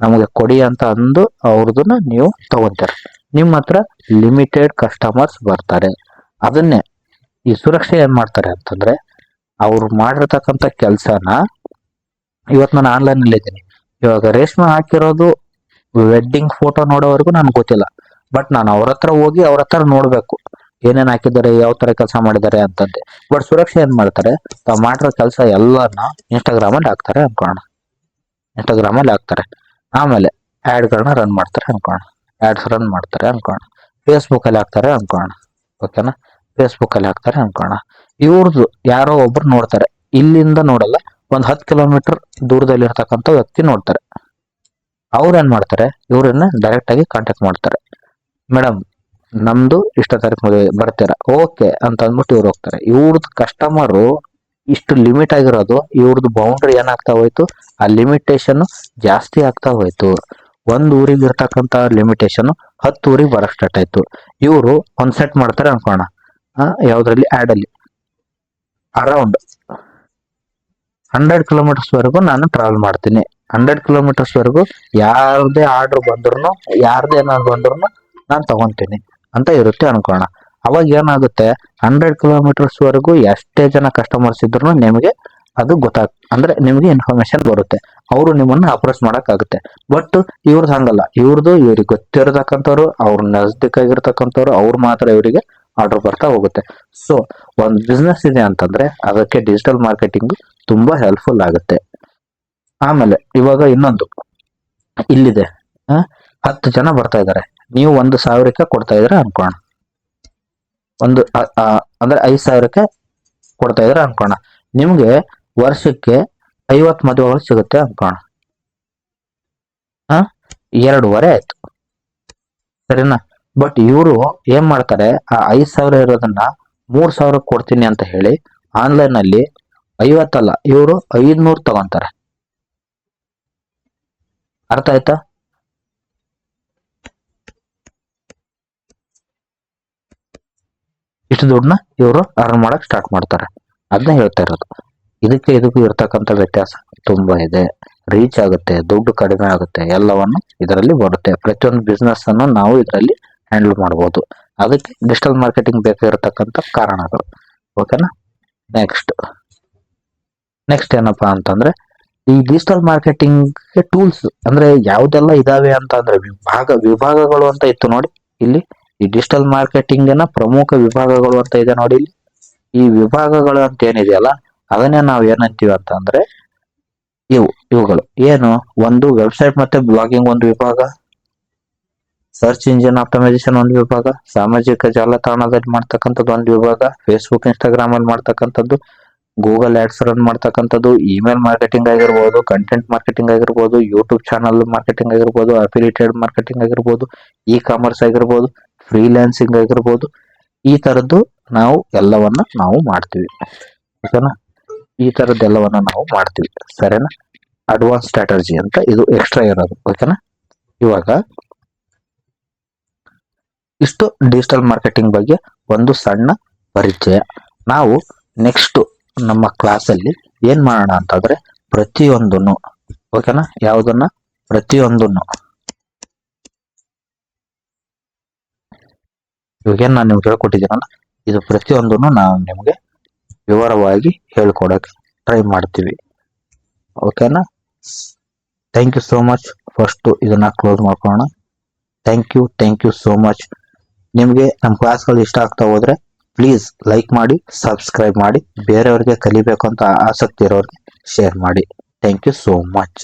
A: ನಮಗೆ ಕೊಡಿ ಅಂತ ಅಂದು ಅವ್ರದನ್ನ ನೀವು ತಗೊಂತಾರೆ. ನಿಮ್ಮ ಹತ್ರ ಲಿಮಿಟೆಡ್ ಕಸ್ಟಮರ್ಸ್ ಬರ್ತಾರೆ. ಅದನ್ನೇ ಈ ಸುರಕ್ಷೆ ಏನ್ ಮಾಡ್ತಾರೆ ಅಂತಂದ್ರೆ, ಅವ್ರು ಮಾಡಿರ್ತಕ್ಕಂಥ ಕೆಲ್ಸನ ಇವತ್ತು ನಾನು ಆನ್ಲೈನ್ ಅಲ್ಲಿ ಇದ್ದೀನಿ. ಇವಾಗ ರೇಷ್ಮೆ ಹಾಕಿರೋದು ವೆಡ್ಡಿಂಗ್ ಫೋಟೋ ನೋಡೋವರೆಗೂ ನನ್ಗೆ ಗೊತ್ತಿಲ್ಲ. ಬಟ್ ನಾನು ಅವ್ರ ಹತ್ರ ಹೋಗಿ ಅವ್ರ ಹತ್ರ ನೋಡ್ಬೇಕು ಏನೇನ್ ಹಾಕಿದ್ದಾರೆ, ಯಾವ ತರ ಕೆಲಸ ಮಾಡಿದ್ದಾರೆ ಅಂತಂದೆ. ಬಟ್ ಸುರಕ್ಷೆ ಏನ್ ಮಾಡ್ತಾರೆ? ತಾವು ಮಾಡಿರೋ ಕೆಲಸ ಎಲ್ಲಾನ ಇನ್ಸ್ಟಾಗ್ರಾಮ್ ಅಲ್ಲಿ ಹಾಕ್ತಾರೆ ಅನ್ಕೋಣ. ಇನ್ಸ್ಟಾಗ್ರಾಮ್ ಅಲ್ಲಿ ಹಾಕ್ತಾರೆ. ಆಮೇಲೆ ಆಡ್ ಗಳನ್ನ ರನ್ ಮಾಡ್ತಾರೆ ಅನ್ಕೋಣ. ಆಡ್ಸ್ ರನ್ ಮಾಡ್ತಾರೆ ಅನ್ಕೋಣ. ಫೇಸ್ಬುಕ್ ಅಲ್ಲಿ ಹಾಕ್ತಾರೆ ಅನ್ಕೋಣ. ಓಕೆನಾ? ಫೇಸ್ಬುಕ್ ಅಲ್ಲಿ ಹಾಕ್ತಾರೆ ಅನ್ಕೋಣ. ಇವ್ರದ್ದು ಯಾರೋ ಒಬ್ರು ನೋಡ್ತಾರೆ. ಇಲ್ಲಿಂದ ನೋಡಲ್ಲ, ಒಂದ್ 10 ಕಿಲೋಮೀಟರ್ ದೂರದಲ್ಲಿ ಇರ್ತಕ್ಕಂಥ ವ್ಯಕ್ತಿ ನೋಡ್ತಾರೆ. ಅವ್ರು ಏನ್ ಮಾಡ್ತಾರೆ? ಇವ್ರನ್ನ ಡೈರೆಕ್ಟ್ ಆಗಿ ಕಾಂಟ್ಯಾಕ್ಟ್ ಮಾಡ್ತಾರೆ. ಮೇಡಮ್, ನಮ್ದು ಇಷ್ಟ ತಾರೀಕು ಮದುವೆ ಬರ್ತೀರಾ? ಓಕೆ ಅಂತ ಅಂದ್ಬಿಟ್ಟು ಇವ್ರು ಹೋಗ್ತಾರೆ. ಇವ್ರದ್ದು ಕಸ್ಟಮರು ಇಷ್ಟು ಲಿಮಿಟ್ ಆಗಿರೋದು, ಇವ್ರದ್ದು ಬೌಂಡ್ರಿ ಏನಾಗ್ತಾ ಹೋಯ್ತು? ಆ ಲಿಮಿಟೇಷನ್ ಜಾಸ್ತಿ ಆಗ್ತಾ ಹೋಯ್ತು. ಒಂದ್ ಊರಿಗೆ ಇರ್ತಕ್ಕಂತ ಲಿಮಿಟೇಷನ್ 10 ಊರಿಗೆ ಬರಕ್ ಸ್ಟಾರ್ಟ್ ಆಯ್ತು. ಇವರು ಒಂದ್ ಸೆಟ್ ಮಾಡ್ತಾರೆ ಅನ್ಕೋಣ. ಯಾವ್ದ್ರಲ್ಲಿ? ಆಡ್ ಅಲ್ಲಿ ಅರೌಂಡ್ 100 ಕಿಲೋಮೀಟರ್ಸ್ ವರೆಗೂ ನಾನು ಟ್ರಾವೆಲ್ ಮಾಡ್ತೀನಿ. 100 ಕಿಲೋಮೀಟರ್ಸ್ ವರೆಗೂ ಯಾರ್ದೇ ಆರ್ಡರ್ ಬಂದ್ರು, ಯಾರ್ದೇ ಏನಾದ್ರು ಬಂದ್ರು ನಾನು ತಗೊಂತೀನಿ ಅಂತ ಇರುತ್ತೆ ಅನ್ಕೋಣ. ಅವಾಗ ಏನಾಗುತ್ತೆ? 100 ಕಿಲೋಮೀಟರ್ಸ್ ವರೆಗೂ ಎಷ್ಟೇ ಜನ ಕಸ್ಟಮರ್ಸ್ ಇದ್ರು ನಿಮಗೆ ಅದು ಅಂದ್ರೆ ನಿಮ್ಗೆ ಇನ್ಫಾರ್ಮೇಶನ್ ಬರುತ್ತೆ. ಅವರು ನಿಮ್ಮನ್ನ ಅಪ್ರೋಚ್ ಮಾಡಕ್ ಆಗುತ್ತೆ. ಬಟ್ ಇವ್ರದ್ದು ಹಂಗಲ್ಲ. ಇವ್ರಿಗೆ ಗೊತ್ತಿರತಕ್ಕಂಥವ್ರು, ಅವ್ರ ನಜದೀಕ್ ಆಗಿರ್ತಕ್ಕಂಥವ್ರು, ಅವ್ರು ಮಾತ್ರ ಇವರಿಗೆ ಆರ್ಡರ್ ಬರ್ತಾ ಹೋಗುತ್ತೆ. ಸೊ ಒಂದ್ ಬಿಸ್ನೆಸ್ ಇದೆ ಅಂತಂದ್ರೆ ಅದಕ್ಕೆ ಡಿಜಿಟಲ್ ಮಾರ್ಕೆಟಿಂಗ್ ತುಂಬಾ ಹೆಲ್ಪ್ಫುಲ್ ಆಗುತ್ತೆ. ಆಮೇಲೆ ಇವಾಗ ಇನ್ನೊಂದು ಇಲ್ಲಿದೆ. 10 ಜನ ಬರ್ತಾ ಇದಾರೆ, ನೀವು 1,000ಕ್ಕೆ ಕೊಡ್ತಾ ಇದ್ರೆ ಅನ್ಕೋಣ. ಅಂದ್ರೆ 5,000ಕ್ಕೆ ಕೊಡ್ತಾ ಇದ್ರೆ ಅನ್ಕೋಣ. ನಿಮ್ಗೆ ವರ್ಷಕ್ಕೆ 50 ಮದುವೆಗಳು ಸಿಗುತ್ತೆ ಅನ್ಕೋಣ. 2.5 ಆಯ್ತು, ಸರಿನಾ? ಬಟ್ ಇವರು ಏನ್ ಮಾಡ್ತಾರೆ? ಆ 5,000 ಇರೋದನ್ನ 3,000 ಕೊಡ್ತೀನಿ ಅಂತ ಹೇಳಿ ಆನ್ಲೈನ್ ಅಲ್ಲಿ 50 ಅಲ್ಲ, ಇವರು 500 ತಗೊಂತಾರೆ. ಅರ್ಥ ಆಯ್ತಾ? ಇಷ್ಟು ದುಡ್ಡನ್ನ ಇವರು ಅರ್ನ್ ಮಾಡಕ್ ಸ್ಟಾರ್ಟ್ ಮಾಡ್ತಾರೆ. ಅದನ್ನ ಹೇಳ್ತಾ ಇರೋದು. ಇದಕ್ಕೂ ಇರ್ತಕ್ಕಂಥ ವ್ಯತ್ಯಾಸ ತುಂಬಾ ಇದೆ. ರೀಚ್ ಆಗುತ್ತೆ, ದುಡ್ಡು ಕಡಿಮೆ ಆಗುತ್ತೆ, ಎಲ್ಲವನ್ನು ಇದರಲ್ಲಿ ಬರುತ್ತೆ. ಪ್ರತಿಯೊಂದು ಬಿಸ್ನೆಸ್ ಅನ್ನು ನಾವು ಇದರಲ್ಲಿ ಹ್ಯಾಂಡಲ್ ಮಾಡಬಹುದು. ಅದಕ್ಕೆ ಡಿಜಿಟಲ್ ಮಾರ್ಕೆಟಿಂಗ್ ಬೇಕಾಗಿರತಕ್ಕಂಥ ಕಾರಣಗಳು. ಓಕೆನಾ? ನೆಕ್ಸ್ಟ್ ಏನಪ್ಪಾ ಅಂತಂದ್ರೆ, ಈ ಡಿಜಿಟಲ್ ಮಾರ್ಕೆಟಿಂಗ್ ಟೂಲ್ಸ್ ಅಂದ್ರೆ ಯಾವ್ದೆಲ್ಲ ಇದಾವೆ ಅಂತ ಅಂದ್ರೆ ವಿಭಾಗಗಳು ಅಂತ ಇತ್ತು ನೋಡಿ. ಇಲ್ಲಿ ಈ ಡಿಜಿಟಲ್ ಮಾರ್ಕೆಟಿಂಗ್ ನ ಪ್ರಮುಖ ವಿಭಾಗಗಳು ಅಂತ ಇದೆ ನೋಡಿ. ಇಲ್ಲಿ ಈ ವಿಭಾಗಗಳು ಅಂತ ಏನಿದೆಯಲ್ಲ, ಅದನ್ನೇ ನಾವ್ ಏನಂತೀವಿ ಅಂತ ಅಂದ್ರೆ ಇವುಗಳು ಏನು, ಒಂದು ವೆಬ್ಸೈಟ್ ಮತ್ತೆ ಬ್ಲಾಗಿಂಗ್ ಒಂದು ವಿಭಾಗ, ಸರ್ಚ್ ಇಂಜಿನ್ ಆಪ್ಟಿಮೈಸೇಷನ್ ಒಂದು ವಿಭಾಗ, ಸಾಮಾಜಿಕ ಜಾಲತಾಣದಲ್ಲಿ ಮಾಡ್ತಕ್ಕಂಥದ್ದು ಒಂದು ವಿಭಾಗ, ಫೇಸ್ಬುಕ್ ಇನ್ಸ್ಟಾಗ್ರಾಮ್ ಅಲ್ಲಿ ಮಾಡ್ತಕ್ಕಂಥದ್ದು, ಗೂಗಲ್ ಆಡ್ಸ್ ರನ್ ಮಾಡ್ತಕ್ಕಂಥದ್ದು, ಇಮೇಲ್ ಮಾರ್ಕೆಟಿಂಗ್ ಆಗಿರ್ಬೋದು, ಕಂಟೆಂಟ್ ಮಾರ್ಕೆಟಿಂಗ್ ಆಗಿರ್ಬೋದು, ಯೂಟ್ಯೂಬ್ ಚಾನಲ್ ಮಾರ್ಕೆಟಿಂಗ್ ಆಗಿರ್ಬೋದು, ಅಫಿಲಿಯೇಟೆಡ್ ಮಾರ್ಕೆಟಿಂಗ್ ಆಗಿರ್ಬೋದು, ಇ ಕಾಮರ್ಸ್ ಆಗಿರ್ಬೋದು, ಫ್ರೀಲ್ಯಾನ್ಸಿಂಗ್ ಆಗಿರ್ಬೋದು, ಈ ತರದ್ದು ನಾವು ಎಲ್ಲವನ್ನ ನಾವು ಮಾಡ್ತೀವಿ. ಓಕೆನಾ, ಈ ತರದ್ದೆಲ್ಲವನ್ನ ನಾವು ಮಾಡ್ತೀವಿ. ಸರಿನಾ, ಅಡ್ವಾನ್ಸ್ ಸ್ಟ್ರಾಟಜಿ ಅಂತ ಇದು ಎಕ್ಸ್ಟ್ರಾ ಇರೋದು. ಓಕೆನಾ, ಇವಾಗ ಇಷ್ಟು ಡಿಜಿಟಲ್ ಮಾರ್ಕೆಟಿಂಗ್ ಬಗ್ಗೆ ಒಂದು ಸಣ್ಣ ಪರಿಚಯ. ನಾವು ನೆಕ್ಸ್ಟ್ ನಮ್ಮ ಕ್ಲಾಸಲ್ಲಿ ಏನ್ ಮಾಡೋಣ ಅಂತಂದ್ರೆ ಪ್ರತಿಯೊಂದನ್ನು, ಓಕೆನಾ, ಯಾವುದನ್ನ ಪ್ರತಿಯೊಂದನ್ನು ಇವಾಗೇನು ನಾನು ನಿಮ್ಗೆ ಹೇಳ್ಕೊಟ್ಟಿದ್ದೀನಲ್ಲ, ಇದು ಪ್ರತಿಯೊಂದನ್ನು ನಾವು ನಿಮಗೆ ವಿವರವಾಗಿ ಹೇಳ್ಕೊಡಕ್ಕೆ ಟ್ರೈ ಮಾಡ್ತೀವಿ. ಓಕೆನಾ, thank you so much. First ಇದನ್ನ ಕ್ಲೋಸ್ ಮಾಡ್ಕೊಳ್ಳೋಣ. Thank you so much. ನಿಮಗೆ ನಮ್ಮ ಕ್ಲಾಸ್ಗಳು ಇಷ್ಟ ಆಗ್ತಾ ಹೋದ್ರೆ ಪ್ಲೀಸ್ ಲೈಕ್ ಮಾಡಿ, ಸಬ್ಸ್ಕ್ರೈಬ್ ಮಾಡಿ, ಬೇರೆಯವ್ರಿಗೆ ಕಲಿಬೇಕು ಅಂತ ಆಸಕ್ತಿ ಇರೋರಿಗೆ ಶೇರ್ ಮಾಡಿ. Thank you so much.